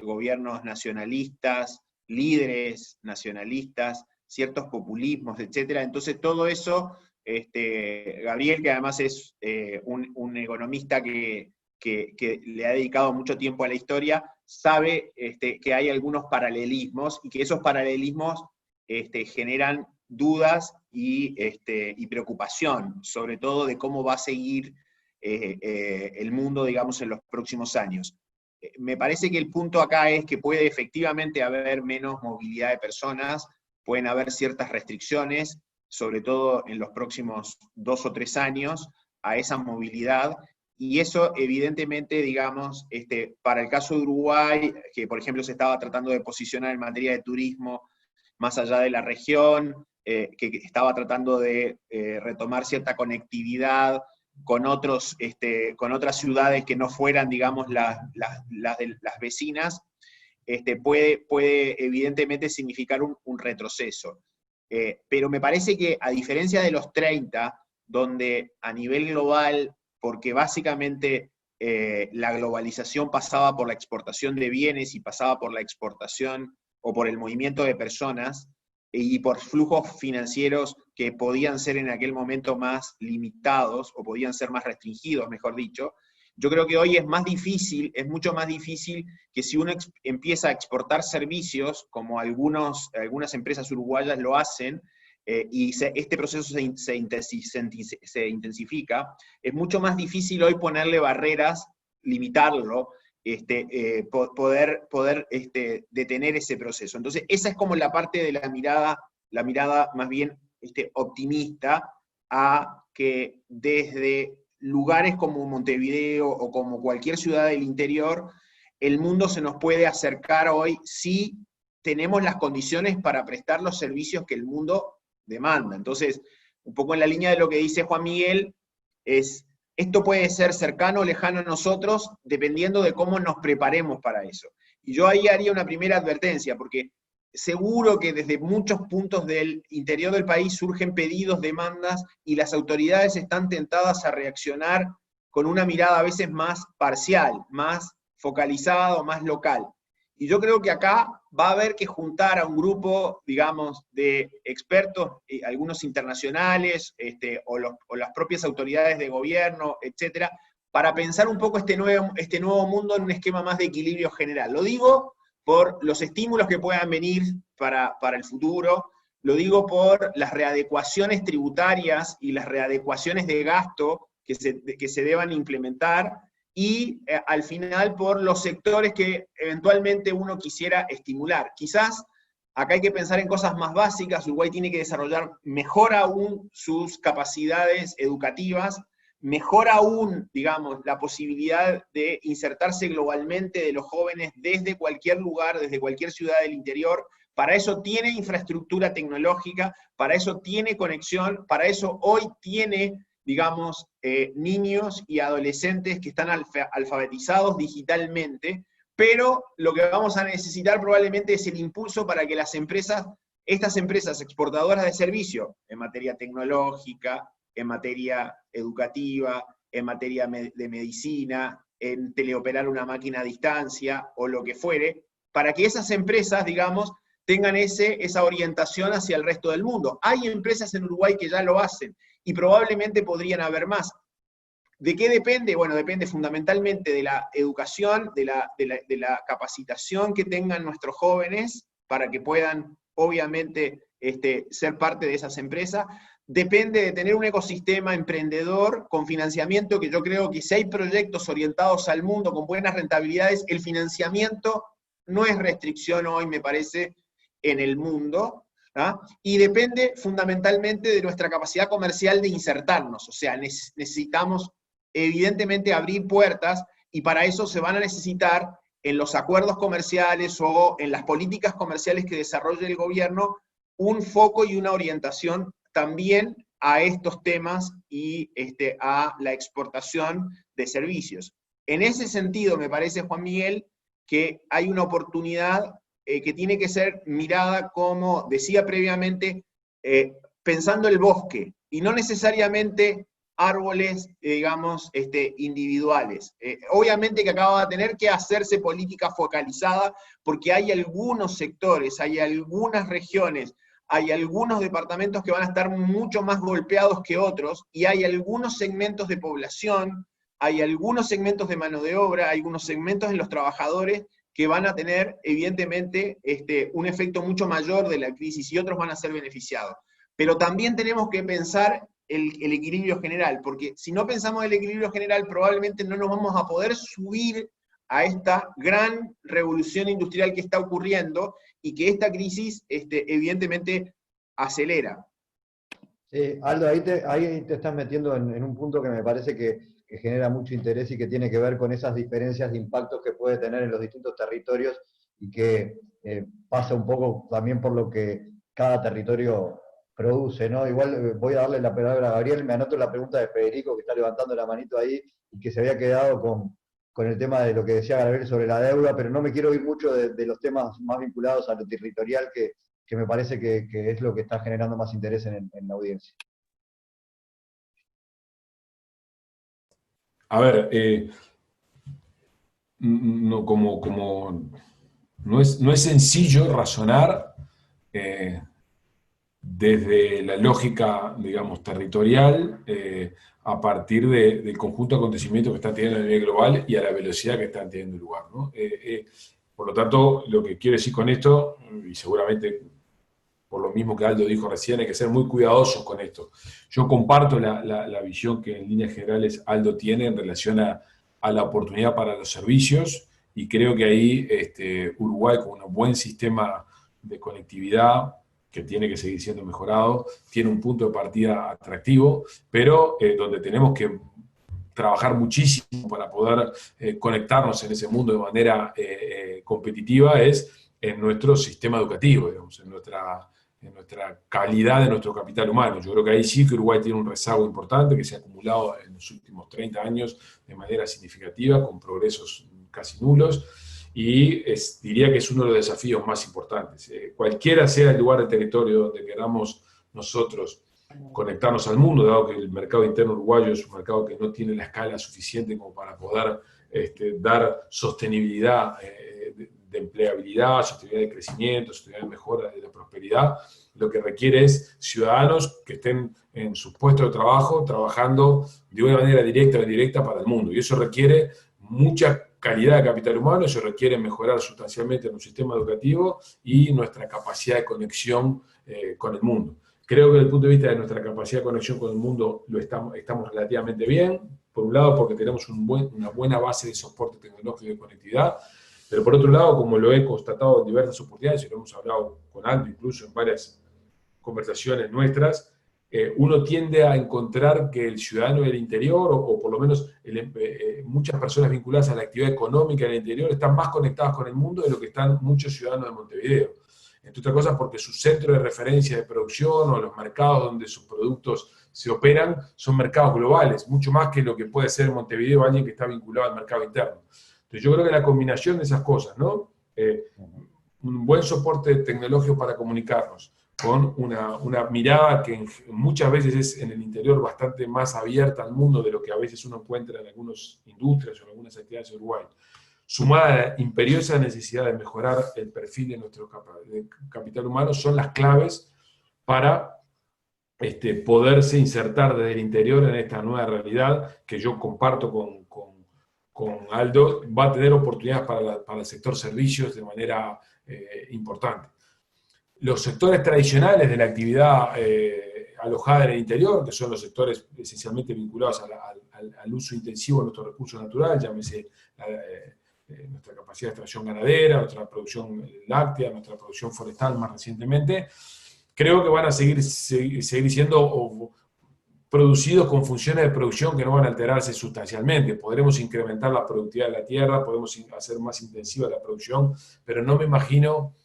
gobiernos nacionalistas, líderes nacionalistas, ciertos populismos, etc. Entonces, todo eso, Gabriel, que además es un economista que le ha dedicado mucho tiempo a la historia, sabe que hay algunos paralelismos, y que esos paralelismos generan dudas y preocupación, sobre todo de cómo va a seguir el mundo, digamos, en los próximos años. Me parece que el punto acá es que puede efectivamente haber menos movilidad de personas, pueden haber ciertas restricciones, sobre todo en los próximos 2 o 3 años, a esa movilidad. Y eso, evidentemente, digamos, para el caso de Uruguay, que por ejemplo se estaba tratando de posicionar en materia de turismo más allá de la región, que estaba tratando de retomar cierta conectividad con otras ciudades que no fueran, digamos, las vecinas, puede evidentemente significar un retroceso. Pero me parece que, a diferencia de los 30, donde a nivel global, porque básicamente la globalización pasaba por la exportación de bienes y pasaba por la exportación o por el movimiento de personas, y por flujos financieros que podían ser en aquel momento más limitados, o podían ser más restringidos, mejor dicho. Yo creo que hoy es más difícil, es mucho más difícil que si uno empieza a exportar servicios, como algunas empresas uruguayas lo hacen, y este proceso se intensifica, es mucho más difícil hoy ponerle barreras, limitarlo, poder detener ese proceso. Entonces, esa es como la parte de la mirada más bien optimista, a que desde lugares como Montevideo o como cualquier ciudad del interior, el mundo se nos puede acercar hoy si tenemos las condiciones para prestar los servicios que el mundo demanda. Entonces, un poco en la línea de lo que dice Juan Miguel, esto puede ser cercano o lejano a nosotros, dependiendo de cómo nos preparemos para eso. Y yo ahí haría una primera advertencia, porque seguro que desde muchos puntos del interior del país surgen pedidos, demandas, y las autoridades están tentadas a reaccionar con una mirada a veces más parcial, más focalizada o más local. Y yo creo que acá va a haber que juntar a un grupo, digamos, de expertos, algunos internacionales, o las propias autoridades de gobierno, etcétera, para pensar un poco este nuevo mundo en un esquema más de equilibrio general. Lo digo por los estímulos que puedan venir para el futuro, lo digo por las readecuaciones tributarias y las readecuaciones de gasto que se deban implementar, y al final por los sectores que eventualmente uno quisiera estimular. Quizás acá hay que pensar en cosas más básicas. Uruguay tiene que desarrollar mejor aún sus capacidades educativas, mejor aún, digamos, la posibilidad de insertarse globalmente de los jóvenes desde cualquier lugar, desde cualquier ciudad del interior, para eso tiene infraestructura tecnológica, para eso tiene conexión, para eso hoy tiene, digamos, niños y adolescentes que están alfabetizados digitalmente, pero lo que vamos a necesitar probablemente es el impulso para que las empresas, estas empresas exportadoras de servicio, en materia tecnológica, en materia educativa, en materia de medicina, en teleoperar una máquina a distancia, o lo que fuere, para que esas empresas, digamos, tengan esa orientación hacia el resto del mundo. Hay empresas en Uruguay que ya lo hacen, y probablemente podrían haber más. ¿De qué depende? Bueno, depende fundamentalmente de la educación, de la capacitación que tengan nuestros jóvenes, para que puedan, obviamente, ser parte de esas empresas. Depende de tener un ecosistema emprendedor con financiamiento, que yo creo que si hay proyectos orientados al mundo con buenas rentabilidades, el financiamiento no es restricción hoy, me parece, en el mundo, ¿ah? Y depende fundamentalmente de nuestra capacidad comercial de insertarnos, o sea, necesitamos evidentemente abrir puertas, y para eso se van a necesitar en los acuerdos comerciales o en las políticas comerciales que desarrolle el gobierno un foco y una orientación también a estos temas y a la exportación de servicios. En ese sentido, me parece, Juan Miguel, que hay una oportunidad que tiene que ser mirada, como decía previamente, pensando el bosque, y no necesariamente árboles, digamos, individuales. Obviamente que acá va a tener que hacerse política focalizada, porque hay algunos sectores, hay algunas regiones, hay algunos departamentos que van a estar mucho más golpeados que otros, y hay algunos segmentos de población, hay algunos segmentos de mano de obra, hay algunos segmentos en los trabajadores que van a tener, evidentemente, un efecto mucho mayor de la crisis, y otros van a ser beneficiados. Pero también tenemos que pensar el equilibrio general, porque si no pensamos el equilibrio general, probablemente no nos vamos a poder subir a esta gran revolución industrial que está ocurriendo, y que esta crisis, evidentemente, acelera. Sí, Aldo, ahí te estás metiendo en un punto que me parece que genera mucho interés y que tiene que ver con esas diferencias de impactos que puede tener en los distintos territorios, y que pasa un poco también por lo que cada territorio produce, ¿no? Igual voy a darle la palabra a Gabriel, me anoto la pregunta de Federico, que está levantando la manito ahí, y que se había quedado con el tema de lo que decía Gabriel sobre la deuda, pero no me quiero ir mucho de los temas más vinculados a lo territorial, que me parece que es lo que está generando más interés en la audiencia. A ver, no, no es sencillo razonar desde la lógica, digamos, territorial, a partir del conjunto de acontecimientos que están teniendo a nivel global y a la velocidad que están teniendo lugar, ¿no? Por lo tanto, lo que quiero decir con esto, y seguramente por lo mismo que Aldo dijo recién, hay que ser muy cuidadosos con esto. Yo comparto la visión que en líneas generales Aldo tiene en relación a la oportunidad para los servicios, y creo que ahí Uruguay, con un buen sistema de conectividad, que tiene que seguir siendo mejorado, tiene un punto de partida atractivo, pero donde tenemos que trabajar muchísimo para poder conectarnos en ese mundo de manera competitiva es en nuestro sistema educativo, digamos, en nuestra calidad de nuestro capital humano. Yo creo que ahí sí que Uruguay tiene un rezago importante que se ha acumulado en los últimos 30 años de manera significativa, con progresos casi nulos, y diría que es uno de los desafíos más importantes. Cualquiera sea el lugar del territorio donde queramos nosotros conectarnos al mundo, dado que el mercado interno uruguayo es un mercado que no tiene la escala suficiente como para poder dar sostenibilidad de empleabilidad, sostenibilidad de crecimiento, sostenibilidad de mejora de la prosperidad. Lo que requiere es ciudadanos que estén en sus puestos de trabajo, trabajando de una manera directa o indirecta para el mundo. Y eso requiere mucha calidad de capital humano, eso requiere mejorar sustancialmente nuestro sistema educativo y nuestra capacidad de conexión con el mundo. Creo que desde el punto de vista de nuestra capacidad de conexión con el mundo estamos relativamente bien, por un lado porque tenemos una buena base de soporte tecnológico y de conectividad, pero por otro lado, como lo he constatado en diversas oportunidades, y lo hemos hablado con Aldo incluso en varias conversaciones nuestras, uno tiende a encontrar que el ciudadano del interior, o por lo menos muchas personas vinculadas a la actividad económica del interior, están más conectadas con el mundo de lo que están muchos ciudadanos de Montevideo. entre otras cosas porque su centro de referencia de producción o los mercados donde sus productos se operan son mercados globales, mucho más que lo que puede ser Montevideo, alguien que está vinculado al mercado interno. Entonces yo creo que la combinación de esas cosas, ¿no? Un buen soporte tecnológico para comunicarnos, con una mirada que muchas veces es en el interior bastante más abierta al mundo de lo que a veces uno encuentra en algunas industrias o en algunas actividades de Uruguay, sumada a la imperiosa necesidad de mejorar el perfil de nuestro capital humano, son las claves para poderse insertar desde el interior en esta nueva realidad que yo comparto con Aldo. Va a tener oportunidades para el sector servicios de manera importante. Los sectores tradicionales de la actividad alojada en el interior, que son los sectores esencialmente vinculados al uso intensivo de nuestros recursos naturales, llámese nuestra capacidad de extracción ganadera, nuestra producción láctea, nuestra producción forestal más recientemente, creo que van a seguir siendo producidos con funciones de producción que no van a alterarse sustancialmente. Podremos incrementar la productividad de la tierra, podemos hacer más intensiva la producción, pero no me imagino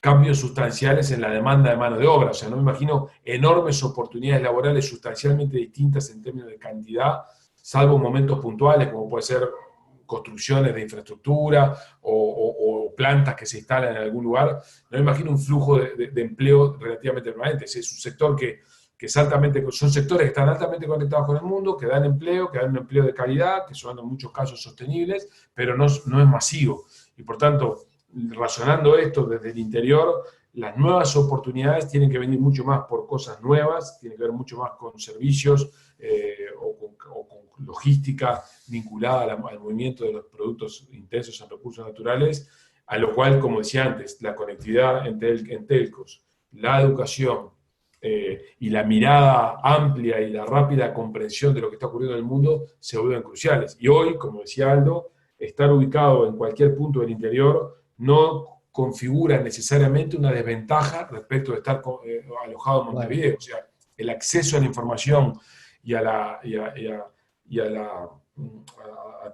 cambios sustanciales en la demanda de mano de obra. O sea, no me imagino enormes oportunidades laborales sustancialmente distintas en términos de cantidad, salvo momentos puntuales, como puede ser construcciones de infraestructura o plantas que se instalan en algún lugar. No me imagino un flujo de empleo relativamente permanente. Es un sector que es altamente, son sectores que están altamente conectados con el mundo, que dan un empleo de calidad, que son en muchos casos sostenibles, pero no es masivo. Y por tanto, razonando esto desde el interior, las nuevas oportunidades tienen que venir mucho más por cosas nuevas, tienen que ver mucho más con servicios o con logística vinculada al movimiento de los productos intensos en recursos naturales, a lo cual, como decía antes, la conectividad en telcos, la educación y la mirada amplia y la rápida comprensión de lo que está ocurriendo en el mundo se vuelven cruciales. Y hoy, como decía Aldo, estar ubicado en cualquier punto del interior no configura necesariamente una desventaja respecto de estar alojado en Montevideo. O sea, el acceso a la información y a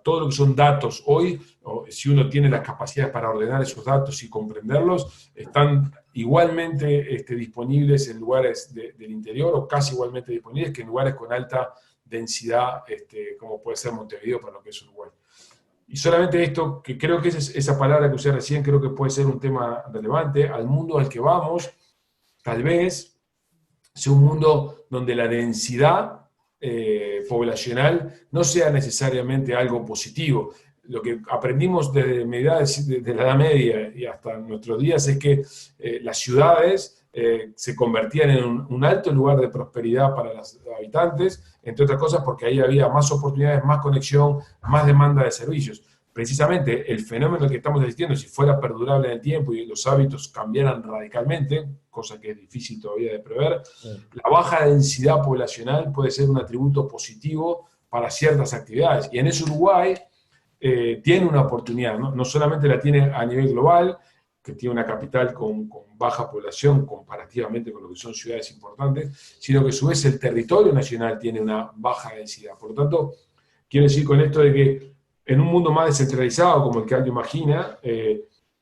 todo lo que son datos hoy, si uno tiene las capacidades para ordenar esos datos y comprenderlos, están igualmente disponibles en lugares del interior, o casi igualmente disponibles que en lugares con alta densidad, como puede ser Montevideo para lo que es Uruguay. Y solamente esto, que creo que esa palabra que usé recién, creo que puede ser un tema relevante. Al mundo al que vamos, tal vez sea un mundo donde la densidad poblacional no sea necesariamente algo positivo. Lo que aprendimos desde la Edad Media y hasta nuestros días es que las ciudades se convertían en un alto lugar de prosperidad para los habitantes, entre otras cosas porque ahí había más oportunidades, más conexión, más demanda de servicios. Precisamente el fenómeno que estamos asistiendo, si fuera perdurable en el tiempo y los hábitos cambiaran radicalmente, cosa que es difícil todavía de prever, la baja densidad poblacional puede ser un atributo positivo para ciertas actividades. Y en eso Uruguay tiene una oportunidad, ¿no? No solamente la tiene a nivel global, que tiene una capital con baja población comparativamente con lo que son ciudades importantes, sino que a su vez el territorio nacional tiene una baja densidad. Por lo tanto, quiero decir con esto de que en un mundo más descentralizado como el que Aldo imagina,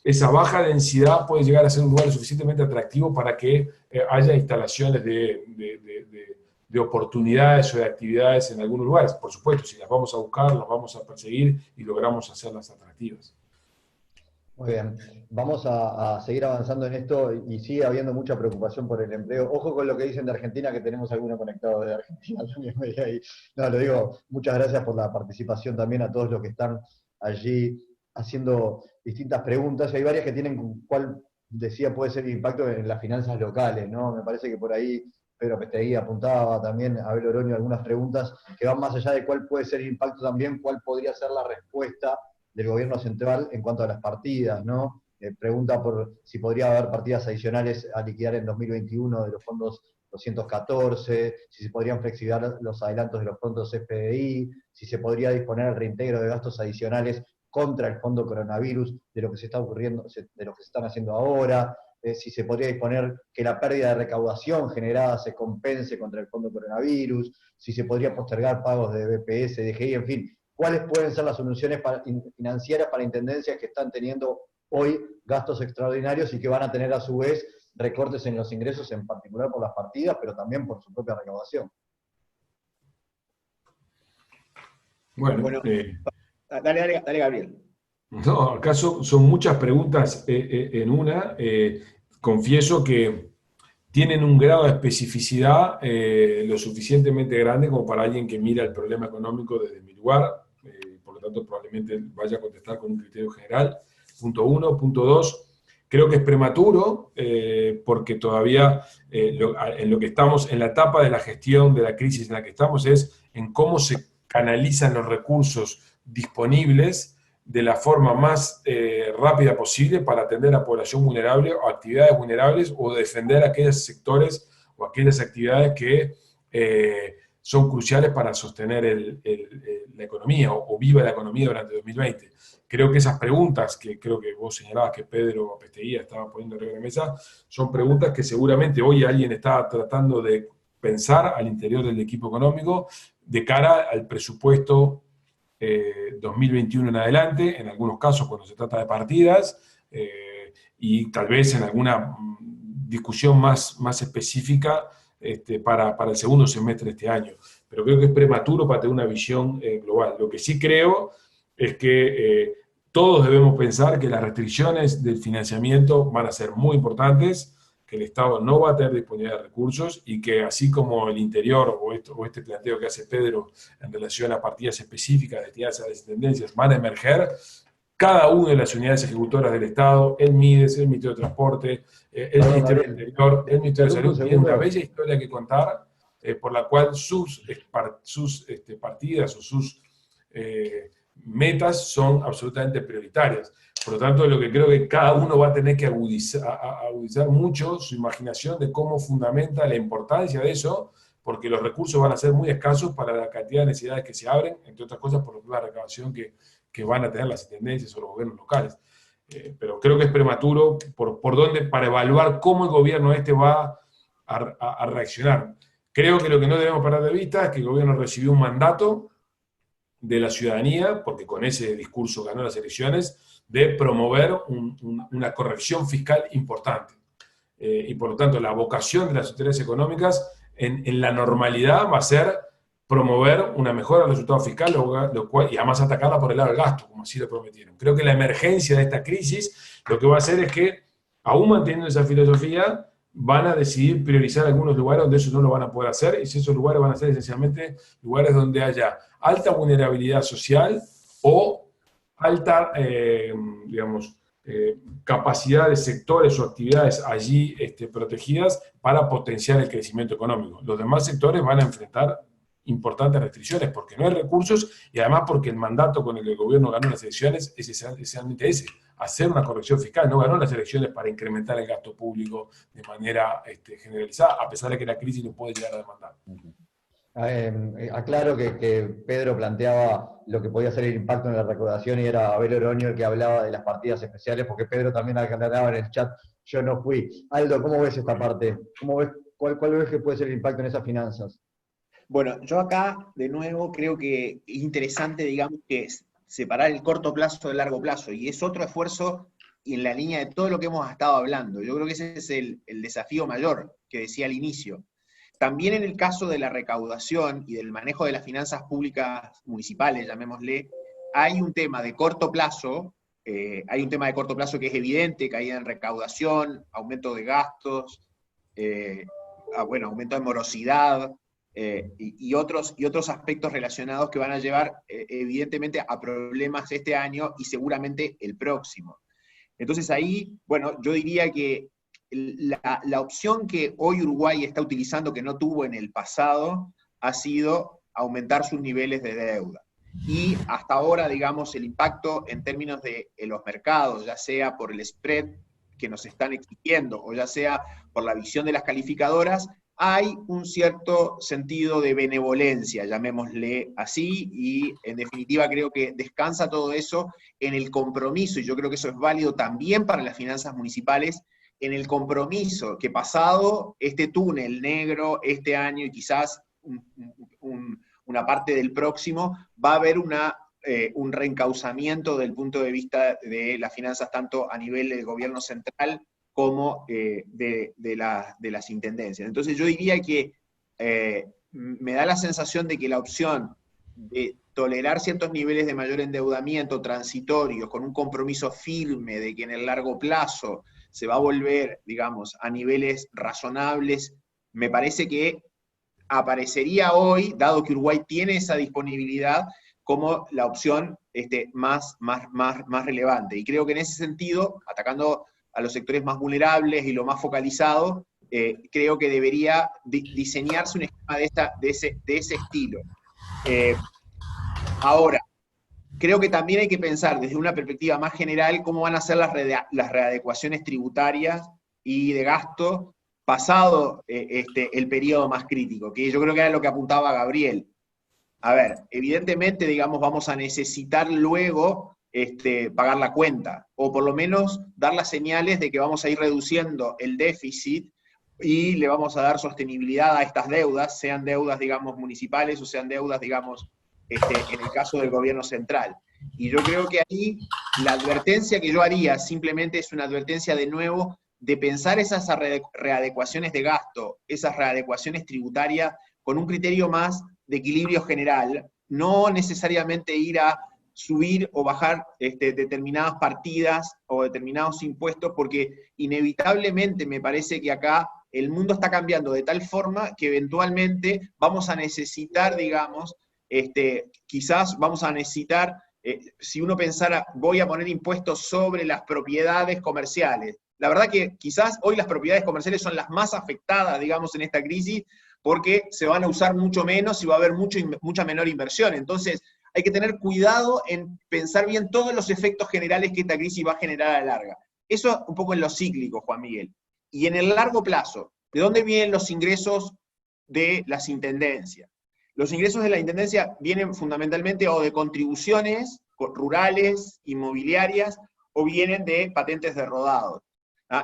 esa baja densidad puede llegar a ser un lugar suficientemente atractivo para que haya instalaciones de oportunidades o de actividades en algunos lugares. Por supuesto, si las vamos a buscar, las vamos a perseguir y logramos hacerlas atractivas. Muy bien, vamos a seguir avanzando en esto y sigue habiendo mucha preocupación por el empleo. Ojo con lo que dicen de Argentina, que tenemos alguno conectado de Argentina también. Ahí. No, lo digo, muchas gracias por la participación también a todos los que están allí haciendo distintas preguntas. Hay varias que tienen cuál, decía, puede ser el impacto en las finanzas locales, ¿no? Me parece que por ahí Pedro Pestegui apuntaba también, Abel Oroño, algunas preguntas que van más allá de cuál puede ser el impacto también, cuál podría ser la respuesta del gobierno central en cuanto a las partidas, ¿no? Pregunta por si podría haber partidas adicionales a liquidar en 2021 de los fondos 214, si se podrían flexibilizar los adelantos de los fondos FDI, si se podría disponer el reintegro de gastos adicionales contra el fondo coronavirus, de lo que se está ocurriendo, de lo que se están haciendo ahora, si se podría disponer que la pérdida de recaudación generada se compense contra el fondo coronavirus, si se podría postergar pagos de BPS, DGI, en fin. ¿Cuáles pueden ser las soluciones financieras para intendencias que están teniendo hoy gastos extraordinarios y que van a tener a su vez recortes en los ingresos, en particular por las partidas, pero también por su propia recaudación. Bueno, dale, Gabriel. No, acaso son muchas preguntas en una. Confieso que tienen un grado de especificidad lo suficientemente grande como para alguien que mira el problema económico desde mi lugar. Por lo tanto, probablemente vaya a contestar con un criterio general. Punto uno. Punto dos, creo que es prematuro porque todavía en lo que estamos, en la etapa de la gestión de la crisis en la que estamos, es en cómo se canalizan los recursos disponibles de la forma más rápida posible para atender a población vulnerable o actividades vulnerables o defender aquellos sectores o aquellas actividades que son cruciales para sostener la economía o viva la economía durante 2020. Creo que esas preguntas, que creo que vos señalabas que Pedro Pesteguía estaba poniendo arriba de la mesa, son preguntas que seguramente hoy alguien está tratando de pensar al interior del equipo económico de cara al presupuesto 2021 en adelante, en algunos casos cuando se trata de partidas, y tal vez en alguna discusión más específica para el segundo semestre de este año. Pero creo que es prematuro para tener una visión global. Lo que sí creo es que todos debemos pensar que las restricciones del financiamiento van a ser muy importantes, que el Estado no va a tener disponibilidad de recursos y que así como el interior o este planteo que hace Pedro en relación a partidas específicas destinadas a las intendencias van a emerger, cada una de las unidades ejecutoras del Estado, el MIDES, el Ministerio de Transporte, el Ministerio del Interior, el Ministerio de Salud, tienen una bella historia que contar por la cual sus partidas o sus metas son absolutamente prioritarias. Por lo tanto, lo que creo que cada uno va a tener que agudizar mucho su imaginación de cómo fundamenta la importancia de eso, porque los recursos van a ser muy escasos para la cantidad de necesidades que se abren, entre otras cosas por la recaudación que van a tener las intendencias o los gobiernos locales. Pero creo que es prematuro para evaluar cómo el gobierno va a reaccionar. Creo que lo que no debemos perder de vista es que el gobierno recibió un mandato de la ciudadanía, porque con ese discurso ganó las elecciones, de promover una corrección fiscal importante. Y por lo tanto, la vocación de las autoridades económicas en la normalidad va a ser promover una mejora del resultado fiscal, y además atacarla por el lado del gasto, como así lo prometieron. Creo que la emergencia de esta crisis lo que va a hacer es que, aún manteniendo esa filosofía, van a decidir priorizar algunos lugares donde eso no lo van a poder hacer, y esos lugares van a ser esencialmente lugares donde haya alta vulnerabilidad social o alta, capacidad de sectores o actividades allí protegidas para potenciar el crecimiento económico. Los demás sectores van a enfrentar importantes restricciones porque no hay recursos y además porque el mandato con el que el gobierno ganó las elecciones es esencialmente ese, hacer una corrección fiscal. No ganó las elecciones para incrementar el gasto público de manera generalizada, a pesar de que la crisis lo puede llegar a demandar. Aclaro que Pedro planteaba lo que podía ser el impacto en la recaudación y era Abel Oroño el que hablaba de las partidas especiales, porque Pedro también aclaraba en el chat, yo no fui. Aldo, ¿cómo ves esta parte? ¿Cuál ves que puede ser el impacto en esas finanzas? Bueno, yo acá, de nuevo, creo que es interesante, digamos, que separar el corto plazo del largo plazo, y es otro esfuerzo en la línea de todo lo que hemos estado hablando. Yo creo que ese es el desafío mayor que decía al inicio. También en el caso de la recaudación y del manejo de las finanzas públicas municipales, llamémosle, hay un tema de corto plazo, que es evidente, caída en recaudación, aumento de gastos, aumento de morosidad, y otros aspectos relacionados que van a llevar evidentemente a problemas este año y seguramente el próximo. Entonces ahí, bueno, yo diría que la opción que hoy Uruguay está utilizando, que no tuvo en el pasado, ha sido aumentar sus niveles de deuda. Y hasta ahora, digamos, el impacto en términos de los mercados, ya sea por el spread que nos están exigiendo, o ya sea por la visión de las calificadoras, hay un cierto sentido de benevolencia, llamémosle así, y en definitiva creo que descansa todo eso en el compromiso, y yo creo que eso es válido también para las finanzas municipales, en el compromiso que pasado este túnel negro, este año y quizás una parte del próximo, va a haber una un reencauzamiento del punto de vista de las finanzas, tanto a nivel del gobierno central como de las intendencias. Entonces yo diría que me da la sensación de que la opción de tolerar ciertos niveles de mayor endeudamiento transitorios con un compromiso firme de que en el largo plazo se va a volver, digamos, a niveles razonables, me parece que aparecería hoy, dado que Uruguay tiene esa disponibilidad, como la opción más relevante. Y creo que en ese sentido, atacando a los sectores más vulnerables y lo más focalizado, creo que debería diseñarse un esquema de ese estilo. Ahora, creo que también hay que pensar desde una perspectiva más general cómo van a ser las readecuaciones tributarias y de gasto pasado el periodo más crítico, que yo creo que era lo que apuntaba Gabriel. A ver, evidentemente, digamos, vamos a necesitar luego pagar la cuenta, o por lo menos dar las señales de que vamos a ir reduciendo el déficit y le vamos a dar sostenibilidad a estas deudas, sean deudas, digamos, municipales o sean deudas, digamos, en el caso del gobierno central. Y yo creo que ahí la advertencia que yo haría simplemente es una advertencia de nuevo de pensar esas readecuaciones de gasto, esas readecuaciones tributarias con un criterio más de equilibrio general, no necesariamente ir a subir o bajar determinadas partidas o determinados impuestos, porque inevitablemente me parece que acá el mundo está cambiando de tal forma que eventualmente vamos a necesitar, digamos, quizás vamos a necesitar, si uno pensara, voy a poner impuestos sobre las propiedades comerciales. La verdad que quizás hoy las propiedades comerciales son las más afectadas, digamos, en esta crisis, porque se van a usar mucho menos y va a haber mucha menor inversión. Entonces, hay que tener cuidado en pensar bien todos los efectos generales que esta crisis va a generar a la larga. Eso un poco en lo cíclico, Juan Miguel. Y en el largo plazo, ¿de dónde vienen los ingresos de las intendencias? Los ingresos de la intendencia vienen fundamentalmente o de contribuciones rurales, inmobiliarias, o vienen de patentes de rodado.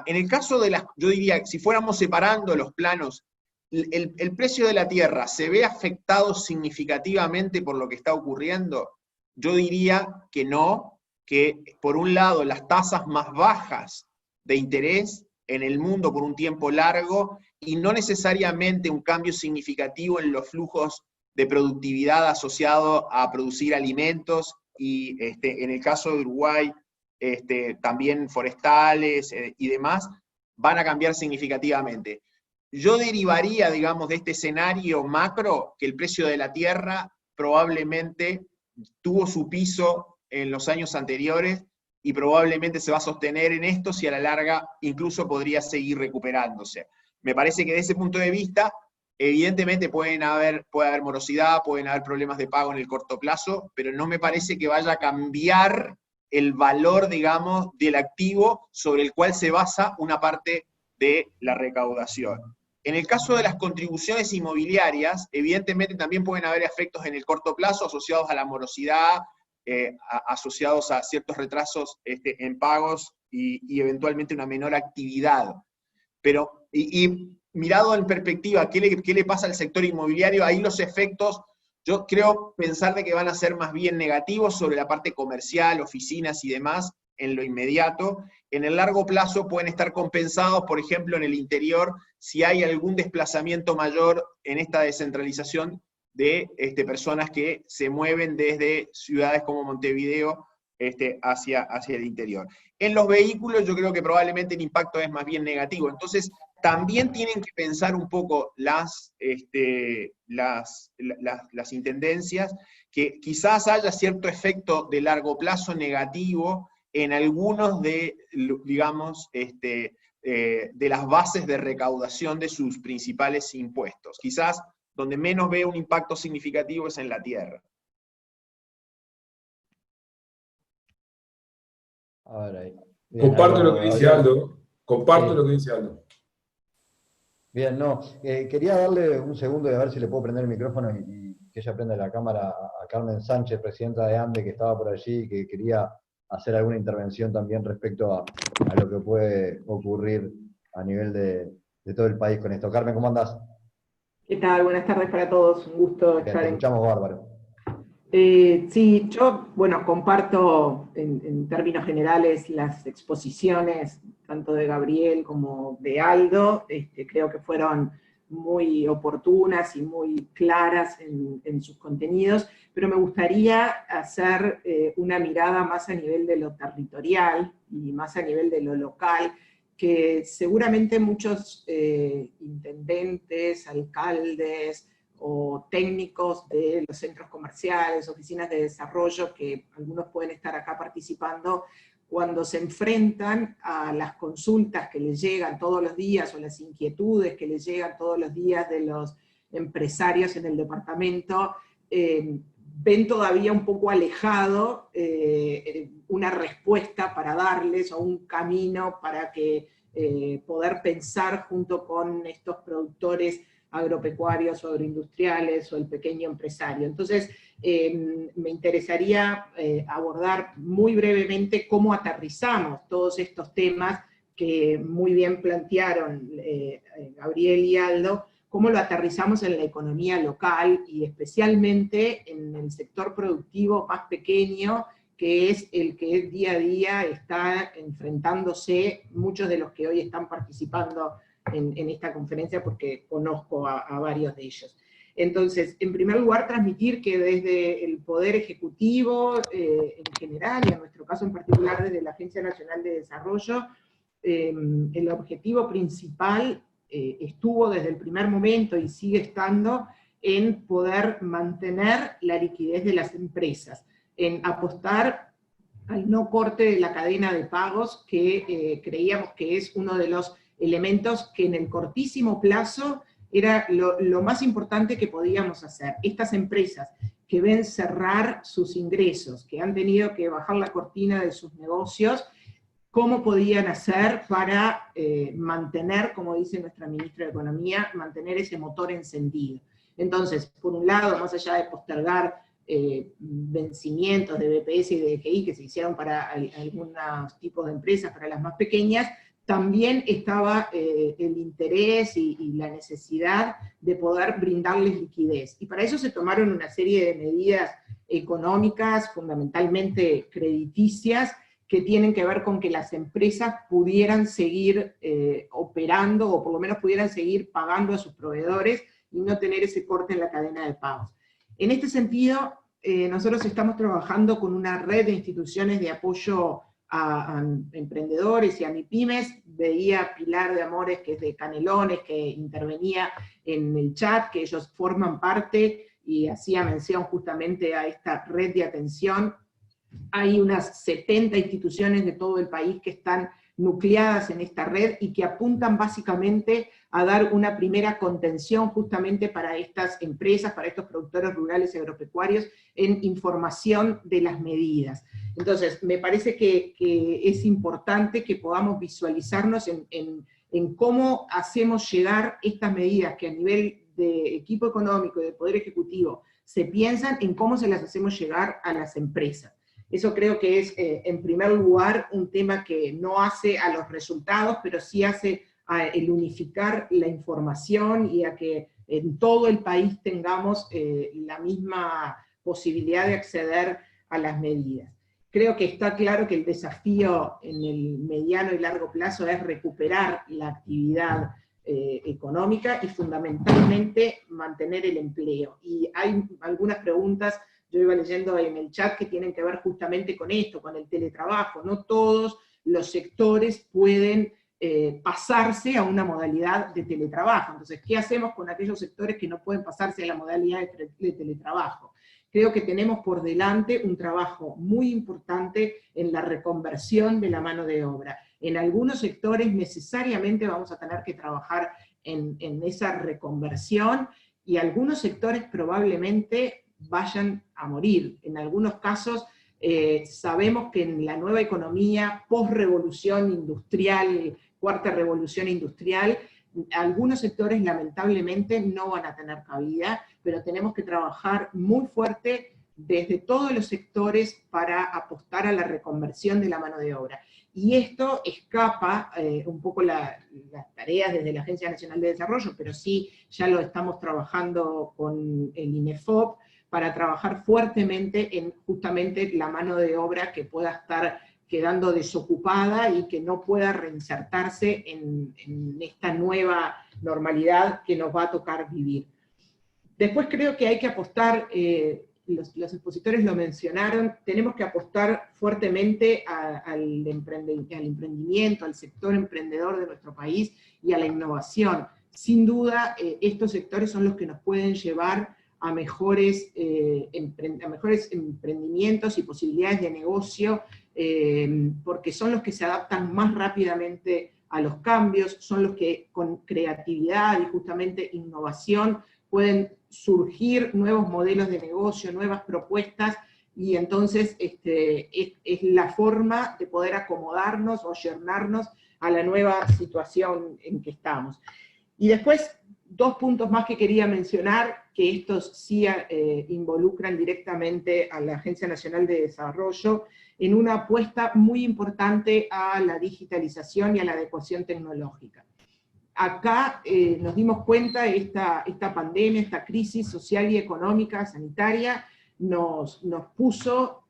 En el caso de las, yo diría, si fuéramos separando los planos, el precio de la tierra se ve afectado significativamente por lo que está ocurriendo. Yo diría que no, que por un lado las tasas más bajas de interés en el mundo por un tiempo largo y no necesariamente un cambio significativo en los flujos de productividad asociado a producir alimentos y en el caso de Uruguay también forestales y demás, van a cambiar significativamente. Yo derivaría, digamos, de este escenario macro que el precio de la tierra probablemente tuvo su piso en los años anteriores y probablemente se va a sostener en estos y a la larga incluso podría seguir recuperándose. Me parece que desde ese punto de vista, evidentemente puede haber morosidad, pueden haber problemas de pago en el corto plazo, pero no me parece que vaya a cambiar el valor, digamos, del activo sobre el cual se basa una parte de la recaudación. En el caso de las contribuciones inmobiliarias, evidentemente también pueden haber efectos en el corto plazo asociados a la morosidad, asociados a ciertos retrasos en pagos y eventualmente una menor actividad. Pero, mirado en perspectiva, ¿qué le pasa al sector inmobiliario? Ahí los efectos, yo creo pensar de que van a ser más bien negativos sobre la parte comercial, oficinas y demás, en lo inmediato. En el largo plazo pueden estar compensados, por ejemplo, en el interior, si hay algún desplazamiento mayor en esta descentralización de personas que se mueven desde ciudades como Montevideo hacia el interior. En los vehículos yo creo que probablemente el impacto es más bien negativo. Entonces, también tienen que pensar un poco las intendencias, que quizás haya cierto efecto de largo plazo negativo en algunos de, digamos, de las bases de recaudación de sus principales impuestos. Quizás donde menos veo un impacto significativo es en la tierra. A ver ahí. Bien, comparto lo que dice Aldo. Comparto sí. lo que dice Aldo. Bien, no. Quería darle un segundo y a ver si le puedo prender el micrófono y que ella prenda la cámara a Carmen Sánchez, presidenta de ANDE, que estaba por allí y que quería hacer alguna intervención también respecto a lo que puede ocurrir a nivel de todo el país con esto. Carmen, ¿cómo andás? ¿Qué tal? Buenas tardes para todos, un gusto Bien, estar te en... escuchamos bárbaro. Sí, yo, bueno, comparto en términos generales las exposiciones tanto de Gabriel como de Aldo. Creo que fueron muy oportunas y muy claras en sus contenidos, pero me gustaría hacer una mirada más a nivel de lo territorial y más a nivel de lo local, que seguramente muchos intendentes, alcaldes, o técnicos de los centros comerciales, oficinas de desarrollo, que algunos pueden estar acá participando, cuando se enfrentan a las consultas que les llegan todos los días, o las inquietudes que les llegan todos los días de los empresarios en el departamento, ven todavía un poco alejado una respuesta para darles, o un camino para que poder pensar junto con estos productores agropecuarios o agroindustriales o el pequeño empresario. Entonces, me interesaría abordar muy brevemente cómo aterrizamos todos estos temas que muy bien plantearon Gabriel y Aldo, cómo lo aterrizamos en la economía local y especialmente en el sector productivo más pequeño, que es el que día a día está enfrentándose muchos de los que hoy están participando en esta conferencia, porque conozco a varios de ellos. Entonces, en primer lugar, transmitir que desde el Poder Ejecutivo en general, y en nuestro caso en particular desde la Agencia Nacional de Desarrollo, el objetivo principal estuvo desde el primer momento y sigue estando en poder mantener la liquidez de las empresas, en apostar al no corte de la cadena de pagos, que creíamos que es uno de los elementos que en el cortísimo plazo era lo más importante que podíamos hacer. Estas empresas que ven cerrar sus ingresos, que han tenido que bajar la cortina de sus negocios, ¿cómo podían hacer para mantener, como dice nuestra ministra de Economía, mantener ese motor encendido? Entonces, por un lado, más allá de postergar vencimientos de BPS y de DGI que se hicieron para algunos tipos de empresas, para las más pequeñas, también estaba el interés y la necesidad de poder brindarles liquidez. Y para eso se tomaron una serie de medidas económicas, fundamentalmente crediticias, que tienen que ver con que las empresas pudieran seguir operando, o por lo menos pudieran seguir pagando a sus proveedores y no tener ese corte en la cadena de pagos. En este sentido, nosotros estamos trabajando con una red de instituciones de apoyo a emprendedores y a MIPYMES. Veía a Pilar de Amores, que es de Canelones, que intervenía en el chat, que ellos forman parte, y hacía mención justamente a esta red de atención. Hay unas 70 instituciones de todo el país que están nucleadas en esta red y que apuntan básicamente a dar una primera contención justamente para estas empresas, para estos productores rurales y agropecuarios, en información de las medidas. Entonces, me parece que es importante que podamos visualizarnos en cómo hacemos llegar estas medidas que a nivel de equipo económico y de Poder Ejecutivo se piensan, en cómo se las hacemos llegar a las empresas. Eso creo que es, en primer lugar, un tema que no hace a los resultados, pero sí hace a el unificar la información y a que en todo el país tengamos la misma posibilidad de acceder a las medidas. Creo que está claro que el desafío en el mediano y largo plazo es recuperar la actividad económica y fundamentalmente mantener el empleo. Y hay algunas preguntas, yo iba leyendo en el chat, que tienen que ver justamente con esto, con el teletrabajo. No todos los sectores pueden pasarse a una modalidad de teletrabajo. Entonces, ¿qué hacemos con aquellos sectores que no pueden pasarse a la modalidad de teletrabajo? Creo que tenemos por delante un trabajo muy importante en la reconversión de la mano de obra. En algunos sectores necesariamente vamos a tener que trabajar en esa reconversión, y algunos sectores probablemente vayan a morir. En algunos casos sabemos que en la nueva economía, post-revolución industrial, cuarta revolución industrial, algunos sectores lamentablemente no van a tener cabida, pero tenemos que trabajar muy fuerte desde todos los sectores para apostar a la reconversión de la mano de obra. Y esto escapa un poco las tareas desde la Agencia Nacional de Desarrollo, pero sí ya lo estamos trabajando con el INEFOP, para trabajar fuertemente en justamente la mano de obra que pueda estar quedando desocupada y que no pueda reinsertarse en esta nueva normalidad que nos va a tocar vivir. Después creo que hay que apostar, los expositores lo mencionaron, tenemos que apostar fuertemente al emprendimiento, al sector emprendedor de nuestro país y a la innovación. Sin duda, estos sectores son los que nos pueden llevar a mejores emprendimientos y posibilidades de negocio, porque son los que se adaptan más rápidamente a los cambios, son los que con creatividad y justamente innovación pueden surgir nuevos modelos de negocio, nuevas propuestas, y entonces es la forma de poder acomodarnos o ayornarnos a la nueva situación en que estamos. Y después, dos puntos más que quería mencionar, que estos sí involucran directamente a la Agencia Nacional de Desarrollo, en una apuesta muy importante a la digitalización y a la adecuación tecnológica. Acá nos dimos cuenta, esta pandemia, esta crisis social y económica, sanitaria, nos puso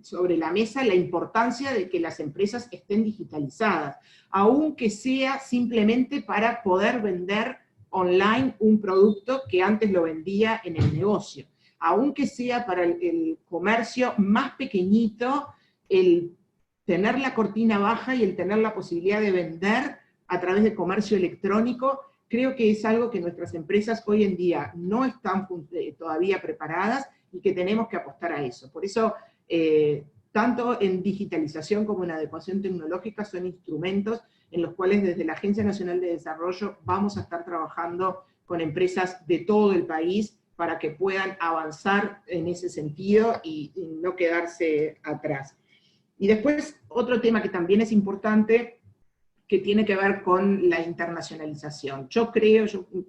sobre la mesa la importancia de que las empresas estén digitalizadas, aunque sea simplemente para poder vender online un producto que antes lo vendía en el negocio, aunque sea para el comercio más pequeñito, el tener la cortina baja y el tener la posibilidad de vender a través de comercio electrónico, creo que es algo que nuestras empresas hoy en día no están todavía preparadas y que tenemos que apostar a eso. Por eso, tanto en digitalización como en adecuación tecnológica son instrumentos en los cuales desde la Agencia Nacional de Desarrollo vamos a estar trabajando con empresas de todo el país para que puedan avanzar en ese sentido y no quedarse atrás. Y después, otro tema que también es importante, que tiene que ver con la internacionalización. Yo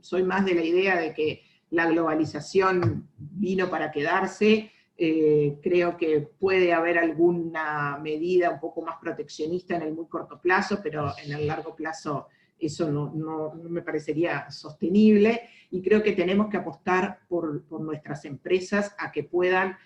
soy más de la idea de que la globalización vino para quedarse. Creo que puede haber alguna medida un poco más proteccionista en el muy corto plazo, pero en el largo plazo eso no me parecería sostenible, y creo que tenemos que apostar por nuestras empresas a que puedan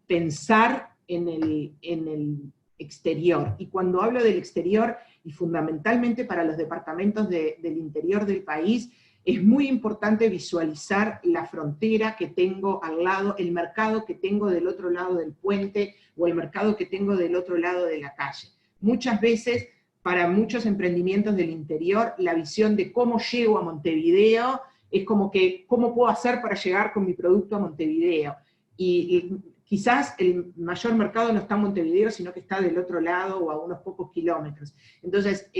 pensar en el exterior. Y cuando hablo del exterior, y fundamentalmente para los departamentos del interior del país, es muy importante visualizar la frontera que tengo al lado, el mercado que tengo del otro lado del puente, o el mercado que tengo del otro lado de la calle. Muchas veces, para muchos emprendimientos del interior, la visión de cómo llego a Montevideo es como que, ¿cómo puedo hacer para llegar con mi producto a Montevideo? Y quizás el mayor mercado no está en Montevideo, sino que está del otro lado o a unos pocos kilómetros. Entonces,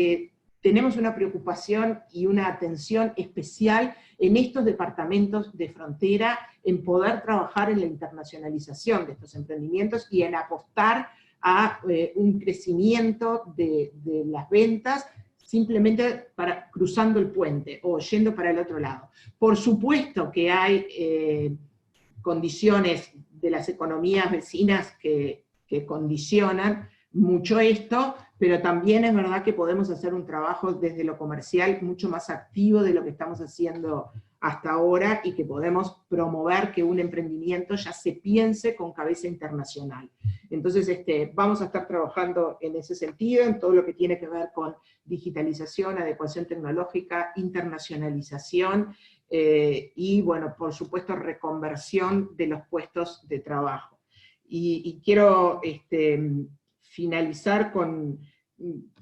tenemos una preocupación y una atención especial en estos departamentos de frontera, en poder trabajar en la internacionalización de estos emprendimientos y en apostar a un crecimiento de las ventas simplemente cruzando el puente o yendo para el otro lado. Por supuesto que hay condiciones de las economías vecinas que condicionan mucho esto, pero también es verdad que podemos hacer un trabajo desde lo comercial mucho más activo de lo que estamos haciendo hasta ahora, y que podemos promover que un emprendimiento ya se piense con cabeza internacional. Entonces, vamos a estar trabajando en ese sentido, en todo lo que tiene que ver con digitalización, adecuación tecnológica, internacionalización, y bueno, por supuesto, reconversión de los puestos de trabajo. Y quiero finalizar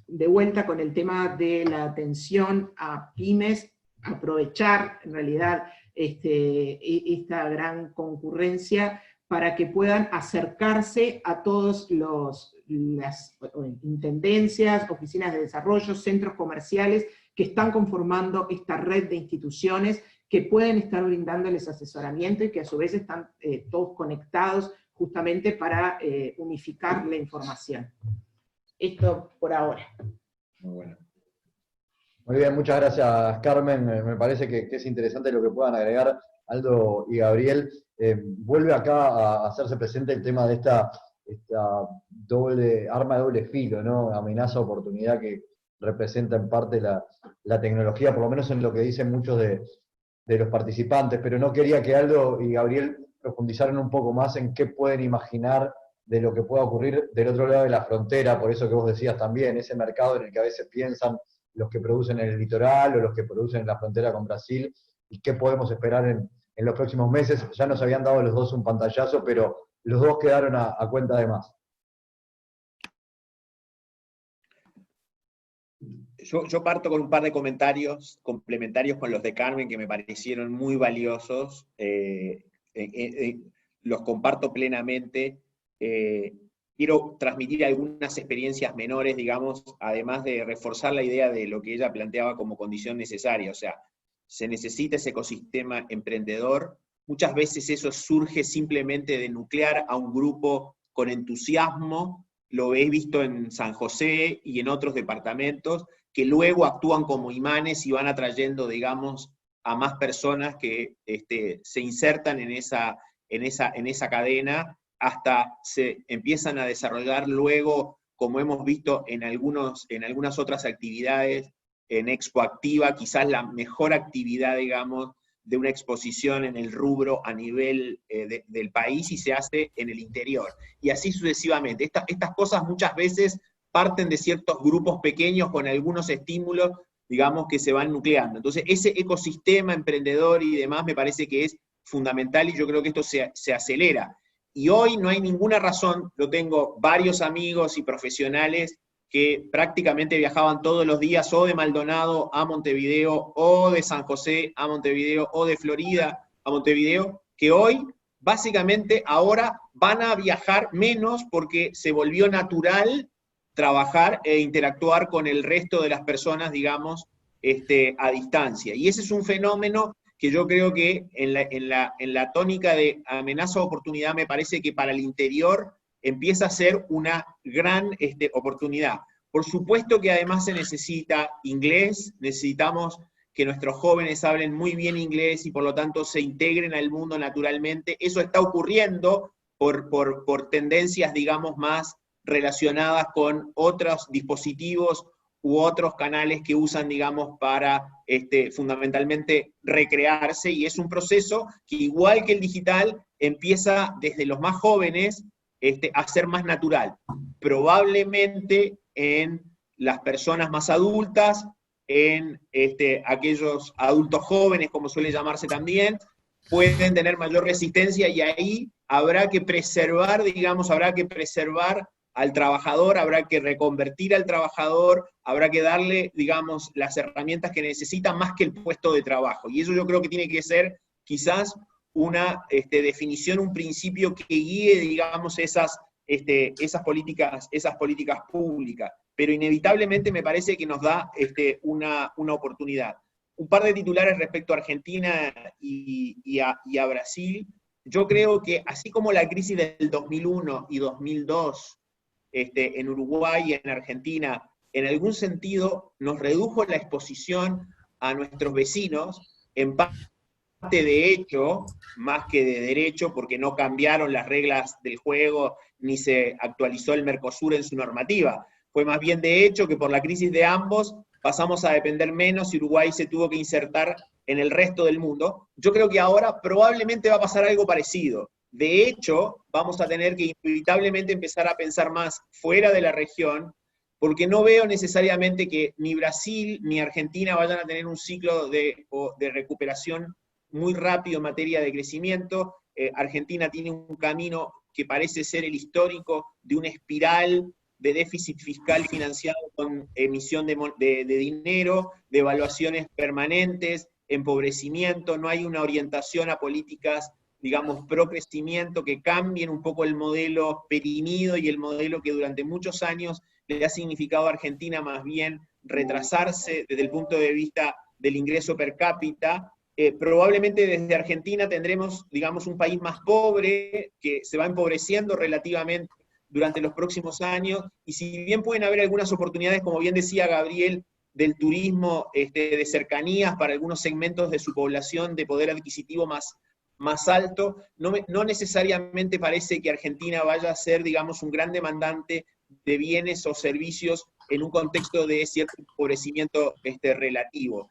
de vuelta con el tema de la atención a pymes, aprovechar en realidad esta gran concurrencia para que puedan acercarse a todas las intendencias, oficinas de desarrollo, centros comerciales que están conformando esta red de instituciones que pueden estar brindándoles asesoramiento y que a su vez están todos conectados justamente para unificar la información. Esto por ahora. Muy bueno. Muy bien, muchas gracias, Carmen. Me parece que es interesante lo que puedan agregar Aldo y Gabriel. Vuelve acá a hacerse presente el tema de esta arma de doble filo, ¿no? Amenaza, oportunidad que representa en parte la tecnología, por lo menos en lo que dicen muchos de los participantes, pero no quería que Aldo y Gabriel profundizaron un poco más en qué pueden imaginar de lo que pueda ocurrir del otro lado de la frontera, por eso que vos decías también, ese mercado en el que a veces piensan los que producen en el litoral o los que producen en la frontera con Brasil, y qué podemos esperar en los próximos meses. Ya nos habían dado los dos un pantallazo, pero los dos quedaron a cuenta de más. Yo parto con un par de comentarios complementarios con los de Carmen que me parecieron muy valiosos. Los comparto plenamente. Quiero transmitir algunas experiencias menores, digamos, además de reforzar la idea de lo que ella planteaba como condición necesaria. O sea, se necesita ese ecosistema emprendedor. Muchas veces eso surge simplemente de nuclear a un grupo con entusiasmo. Lo he visto en San José y en otros departamentos, que luego actúan como imanes y van atrayendo, digamos, a más personas que se insertan en esa cadena, hasta se empiezan a desarrollar luego, como hemos visto en algunas otras actividades, en Expo Activa, quizás la mejor actividad, digamos, de una exposición en el rubro a nivel del país, y se hace en el interior. Y así sucesivamente. Estas cosas muchas veces parten de ciertos grupos pequeños con algunos estímulos, digamos, que se van nucleando. Entonces, ese ecosistema emprendedor y demás me parece que es fundamental, y yo creo que esto se acelera. Y hoy no hay ninguna razón, yo tengo varios amigos y profesionales que prácticamente viajaban todos los días o de Maldonado a Montevideo, o de San José a Montevideo, o de Florida a Montevideo, que hoy, básicamente, ahora van a viajar menos porque se volvió natural trabajar e interactuar con el resto de las personas, digamos, a distancia. Y ese es un fenómeno que yo creo que en la tónica de amenaza o oportunidad, me parece que para el interior empieza a ser una gran oportunidad. Por supuesto que además se necesita inglés, necesitamos que nuestros jóvenes hablen muy bien inglés y por lo tanto se integren al mundo naturalmente. Eso está ocurriendo por tendencias, digamos, más relacionadas con otros dispositivos u otros canales que usan, digamos, para fundamentalmente recrearse, y es un proceso que, igual que el digital, empieza desde los más jóvenes a ser más natural. Probablemente en las personas más adultas, en aquellos adultos jóvenes, como suele llamarse también, pueden tener mayor resistencia, y ahí habrá que preservar, digamos, habrá que preservar al trabajador, habrá que reconvertir al trabajador, habrá que darle, digamos, las herramientas que necesita más que el puesto de trabajo. Y eso yo creo que tiene que ser quizás una definición, un principio que guíe, digamos, esas políticas públicas. Pero inevitablemente me parece que nos da una oportunidad. Un par de titulares respecto a Argentina y a Brasil. Yo creo que así como la crisis del 2001 y 2002, en Uruguay y en Argentina, en algún sentido nos redujo la exposición a nuestros vecinos, en parte de hecho, más que de derecho, porque no cambiaron las reglas del juego, ni se actualizó el Mercosur en su normativa. Fue más bien de hecho que por la crisis de ambos pasamos a depender menos y Uruguay se tuvo que insertar en el resto del mundo. Yo creo que ahora probablemente va a pasar algo parecido. De hecho, vamos a tener que inevitablemente empezar a pensar más fuera de la región, porque no veo necesariamente que ni Brasil ni Argentina vayan a tener un ciclo de recuperación muy rápido en materia de crecimiento. Argentina tiene un camino que parece ser el histórico de una espiral de déficit fiscal financiado con emisión de dinero, de evaluaciones permanentes, empobrecimiento, no hay una orientación a políticas, digamos, pro crecimiento, que cambien un poco el modelo perimido y el modelo que durante muchos años le ha significado a Argentina más bien retrasarse desde el punto de vista del ingreso per cápita. Probablemente desde Argentina tendremos, digamos, un país más pobre, que se va empobreciendo relativamente durante los próximos años, y si bien pueden haber algunas oportunidades, como bien decía Gabriel, del turismo de cercanías para algunos segmentos de su población de poder adquisitivo más alto, no necesariamente parece que Argentina vaya a ser, digamos, un gran demandante de bienes o servicios en un contexto de cierto empobrecimiento relativo.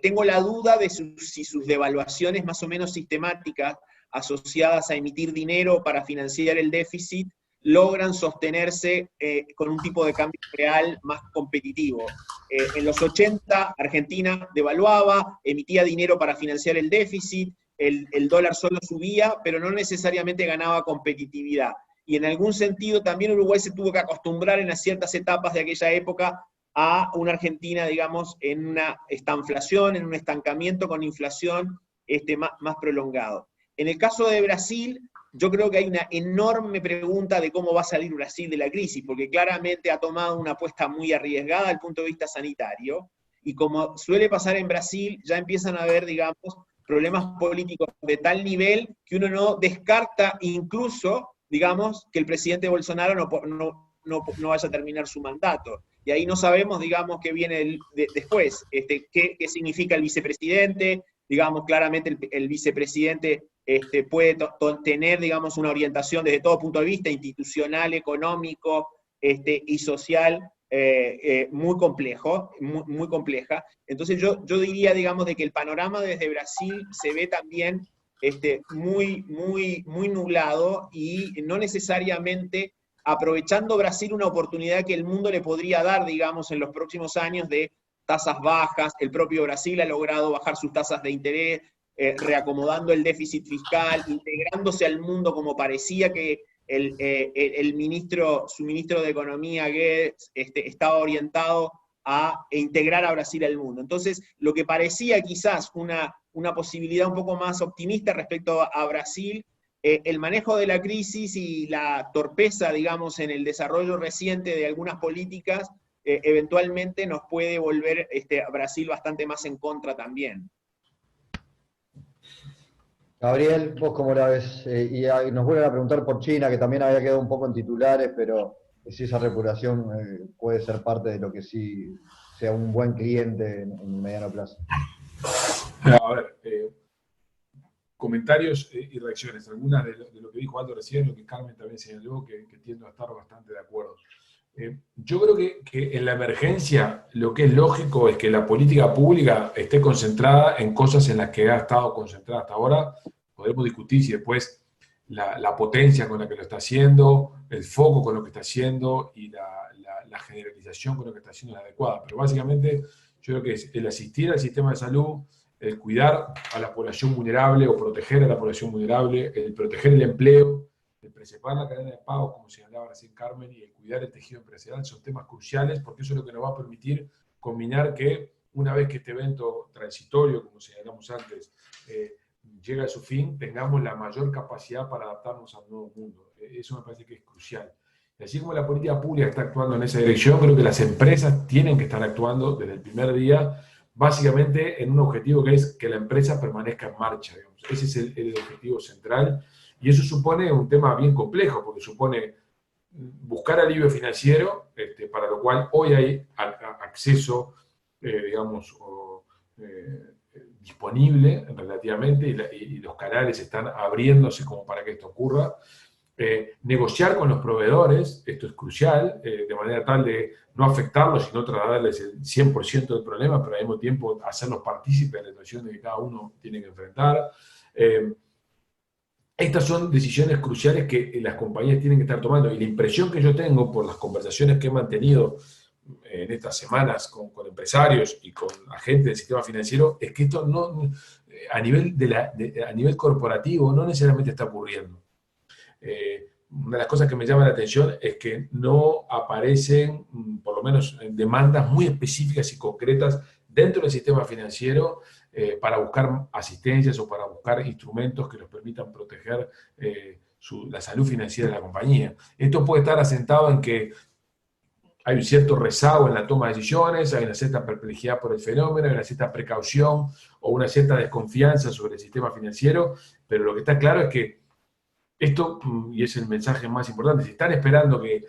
Tengo la duda de si sus devaluaciones más o menos sistemáticas asociadas a emitir dinero para financiar el déficit, logran sostenerse con un tipo de cambio real más competitivo. En los 80, Argentina devaluaba, emitía dinero para financiar el déficit, el dólar solo subía, pero no necesariamente ganaba competitividad. Y en algún sentido también Uruguay se tuvo que acostumbrar en ciertas etapas de aquella época a una Argentina, digamos, en una estanflación, en un estancamiento con inflación más prolongado. En el caso de Brasil, yo creo que hay una enorme pregunta de cómo va a salir Brasil de la crisis, porque claramente ha tomado una apuesta muy arriesgada desde el punto de vista sanitario, y como suele pasar en Brasil, ya empiezan a haber, digamos, problemas políticos de tal nivel que uno no descarta incluso, digamos, que el presidente Bolsonaro no vaya a terminar su mandato. Y ahí no sabemos, digamos, qué viene después, qué significa el vicepresidente. Digamos, claramente el vicepresidente puede tener, digamos, una orientación desde todo punto de vista, institucional, económico y social, muy complejo, muy compleja. Entonces yo diría, digamos, de que el panorama desde Brasil se ve también muy nublado, y no necesariamente aprovechando Brasil una oportunidad que el mundo le podría dar, digamos, en los próximos años de tasas bajas. El propio Brasil ha logrado bajar sus tasas de interés, reacomodando el déficit fiscal, integrándose al mundo como parecía que su ministro de Economía, Guedes, estaba orientado a integrar a Brasil al mundo. Entonces, lo que parecía quizás una posibilidad un poco más optimista respecto a Brasil, el manejo de la crisis y la torpeza, digamos, en el desarrollo reciente de algunas políticas, eventualmente nos puede volver a Brasil bastante más en contra también. Gabriel, ¿vos cómo la ves? Y nos vuelven a preguntar por China, que también había quedado un poco en titulares, pero si esa reputación puede ser parte de lo que sí sea un buen cliente en mediano plazo. A ver, comentarios y reacciones. Algunas de lo que dijo Aldo recién, lo que Carmen también señaló, que tiendo a estar bastante de acuerdo. Yo creo que en la emergencia lo que es lógico es que la política pública esté concentrada en cosas en las que ha estado concentrada hasta ahora. Podemos discutir si después la potencia con la que lo está haciendo, el foco con lo que está haciendo y la generalización con lo que está haciendo es adecuada. Pero básicamente yo creo que es el asistir al sistema de salud, el cuidar a la población vulnerable o proteger a la población vulnerable, el proteger el empleo, el preservar la cadena de pago, como señalaba recién Carmen, y el cuidar el tejido empresarial son temas cruciales, porque eso es lo que nos va a permitir combinar que una vez que este evento transitorio, como señalamos antes, llega a su fin, tengamos la mayor capacidad para adaptarnos al nuevo mundo. Eso me parece que es crucial. Y así como la política pública está actuando en esa dirección, creo que las empresas tienen que estar actuando desde el primer día, básicamente en un objetivo que es que la empresa permanezca en marcha, digamos. Ese es el objetivo central. Y eso supone un tema bien complejo, porque supone buscar alivio financiero, para lo cual hoy hay acceso, digamos, disponible relativamente, y los canales están abriéndose como para que esto ocurra. Negociar con los proveedores, esto es crucial, de manera tal de no afectarlos, sino trasladarles el 100% del problema, pero al mismo tiempo hacerlos partícipes de la situación que cada uno tiene que enfrentar. Estas son decisiones cruciales que las compañías tienen que estar tomando, y la impresión que yo tengo por las conversaciones que he mantenido en estas semanas con empresarios y con agentes del sistema financiero es que esto no, a nivel corporativo no necesariamente está ocurriendo. Una de las cosas que me llama la atención es que no aparecen, por lo menos, demandas muy específicas y concretas dentro del sistema financiero para buscar asistencias o para buscar instrumentos que los permitan proteger la salud financiera de la compañía. Esto puede estar asentado en que hay un cierto rezago en la toma de decisiones, hay una cierta perplejidad por el fenómeno, hay una cierta precaución o una cierta desconfianza sobre el sistema financiero, pero lo que está claro es que esto, y es el mensaje más importante, si están esperando que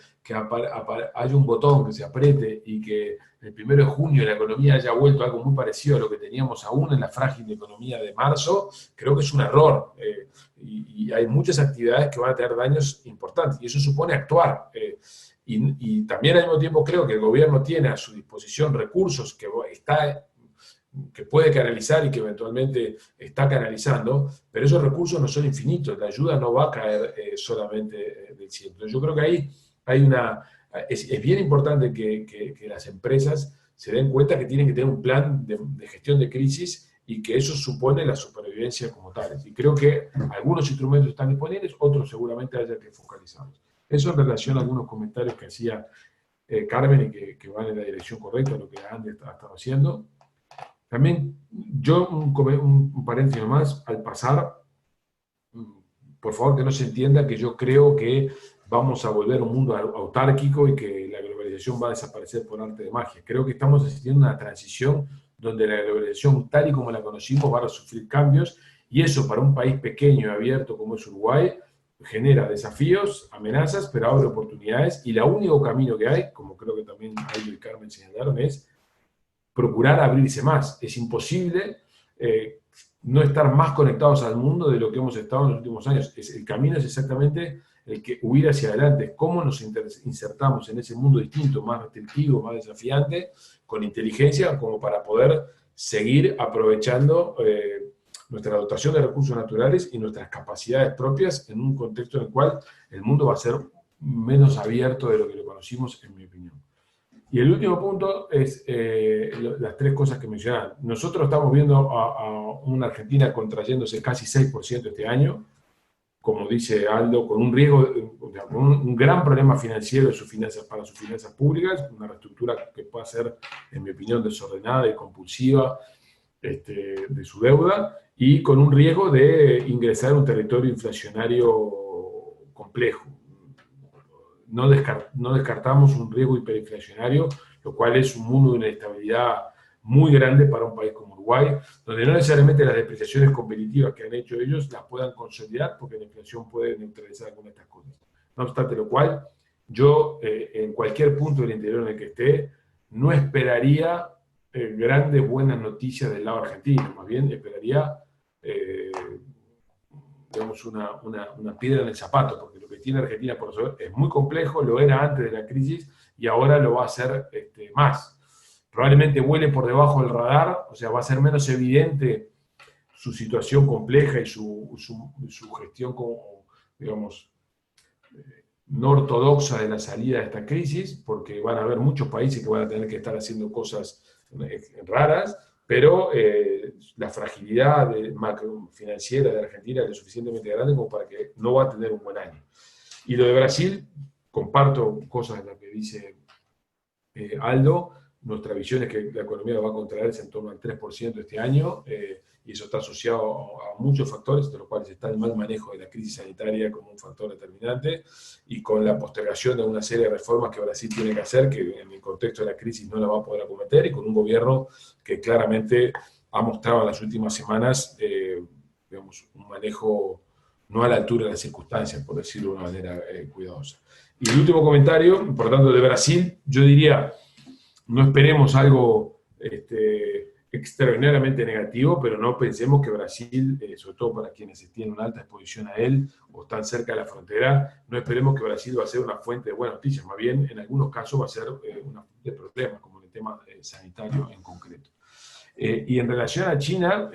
haya un botón que se apriete y que el 1 de junio la economía haya vuelto a algo muy parecido a lo que teníamos aún en la frágil economía de marzo, creo que es un error. Y hay muchas actividades que van a tener daños importantes, y eso supone actuar. Y también al mismo tiempo creo que el gobierno tiene a su disposición recursos que está que puede canalizar y que eventualmente está canalizando, pero esos recursos no son infinitos, la ayuda no va a caer solamente del cielo. Entonces yo creo que ahí hay es bien importante que las empresas se den cuenta que tienen que tener un plan de gestión de crisis y que eso supone la supervivencia como tal. Y creo que algunos instrumentos están disponibles, otros seguramente haya que focalizarlos. Eso en relación a algunos comentarios que hacía Carmen y que van en la dirección correcta, lo que Andy ha estado haciendo. También, yo, un paréntesis más, al pasar, por favor que no se entienda que yo creo que vamos a volver a un mundo autárquico y que la globalización va a desaparecer por arte de magia. Creo que estamos asistiendo a una transición donde la globalización, tal y como la conocimos, va a sufrir cambios, y eso para un país pequeño y abierto como es Uruguay, genera desafíos, amenazas, pero abre oportunidades, y el único camino que hay, como creo que también Aldo y Carmen señalaron, es procurar abrirse más. Es imposible no estar más conectados al mundo de lo que hemos estado en los últimos años. El camino es exactamente el que huir hacia adelante. ¿Cómo nos insertamos en ese mundo distinto, más restrictivo, más desafiante, con inteligencia, como para poder seguir aprovechando nuestra dotación de recursos naturales y nuestras capacidades propias en un contexto en el cual el mundo va a ser menos abierto de lo que lo conocimos, en mi opinión? Y el último punto es las tres cosas que mencionaban. Nosotros estamos viendo a una Argentina contrayéndose casi 6% este año, como dice Aldo, con un riesgo, con un gran problema financiero de para sus finanzas públicas, una reestructura que puede ser, en mi opinión, desordenada y compulsiva de su deuda, y con un riesgo de ingresar a un territorio inflacionario complejo. No descartamos un riesgo hiperinflacionario, lo cual es un mundo de una inestabilidad muy grande para un país como Uruguay, donde no necesariamente las depreciaciones competitivas que han hecho ellos las puedan consolidar, porque la inflación puede neutralizar algunas de estas cosas. No obstante lo cual, yo en cualquier punto del interior en el que esté, no esperaría grandes buenas noticias del lado argentino, más bien esperaría digamos, una piedra en el zapato, porque lo que tiene Argentina por resolver es muy complejo, lo era antes de la crisis y ahora lo va a hacer más. Probablemente vuele por debajo del radar, o sea, va a ser menos evidente su situación compleja y su gestión como, digamos, no ortodoxa de la salida de esta crisis, porque van a haber muchos países que van a tener que estar haciendo cosas raras, pero la fragilidad financiera de Argentina es lo suficientemente grande como para que no va a tener un buen año. Y lo de Brasil, comparto cosas de las que dice Aldo. Nuestra visión es que la economía va a contraerse en torno al 3% este año, y eso está asociado a muchos factores, de los cuales está el mal manejo de la crisis sanitaria como un factor determinante, y con la postergación de una serie de reformas que Brasil tiene que hacer, que en el contexto de la crisis no la va a poder acometer, y con un gobierno que claramente ha mostrado en las últimas semanas digamos, un manejo no a la altura de las circunstancias, por decirlo de una manera cuidadosa. Y el último comentario, por tanto, de Brasil, yo diría, no esperemos algo extraordinariamente negativo, pero no pensemos que Brasil, sobre todo para quienes tienen una alta exposición a él o están cerca de la frontera, no esperemos que Brasil va a ser una fuente de buenas noticias, más bien en algunos casos va a ser una fuente de problemas, como en el tema sanitario en concreto. Y en relación a China,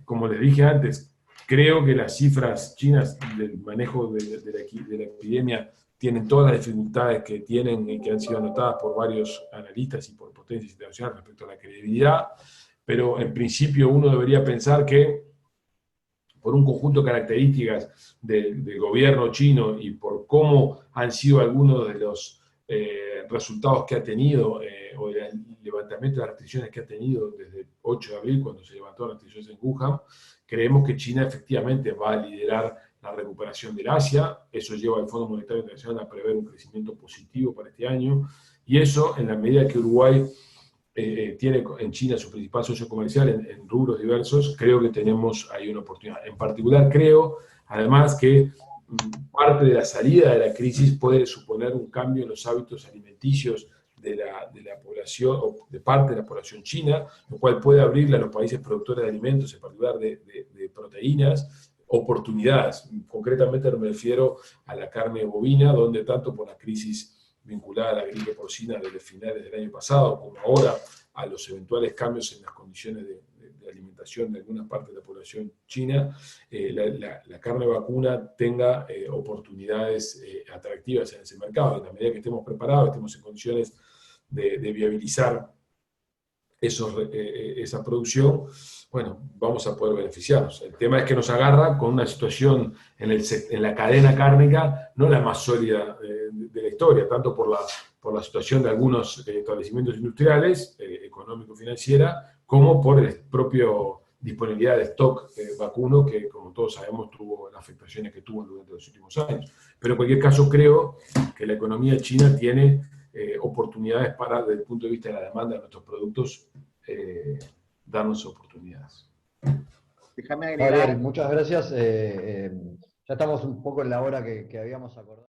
como les dije antes, creo que las cifras chinas del manejo de la epidemia tienen todas las dificultades que tienen y que han sido anotadas por varios analistas y por potencias internacionales respecto a la credibilidad, pero en principio uno debería pensar que por un conjunto de características del gobierno chino y por cómo han sido algunos de los resultados que ha tenido, o el levantamiento de las restricciones que ha tenido desde el 8 de abril, cuando se levantó las restricciones en Wuhan, creemos que China efectivamente va a liderar la recuperación del Asia. Eso lleva al Fondo Monetario Internacional a prever un crecimiento positivo para este año, y eso, en la medida que Uruguay tiene en China su principal socio comercial en rubros diversos, creo que tenemos ahí una oportunidad. En particular, creo, además, que parte de la salida de la crisis puede suponer un cambio en los hábitos alimenticios de la población, o de parte de la población china, lo cual puede abrirle a los países productores de alimentos, en particular de proteínas, oportunidades. Concretamente me refiero a la carne bovina, donde tanto por la crisis vinculada a la gripe porcina desde finales del año pasado, como ahora a los eventuales cambios en las condiciones condiciones de alimentación de alguna parte de la población china, la carne vacuna tenga oportunidades atractivas en ese mercado. En la medida que estemos preparados, estemos en condiciones de viabilizar esa producción, bueno, vamos a poder beneficiarnos. El tema es que nos agarra con una situación en la cadena cárnica, no la más sólida de la historia, tanto por la situación de algunos establecimientos industriales, económico-financiera, como por el propio disponibilidad de stock vacuno, que como todos sabemos tuvo las afectaciones que tuvo durante los últimos años. Pero en cualquier caso creo que la economía china tiene oportunidades para, desde el punto de vista de la demanda de nuestros productos, darnos oportunidades. Déjame agregar. Javier, muchas gracias. Ya estamos un poco en la hora que habíamos acordado.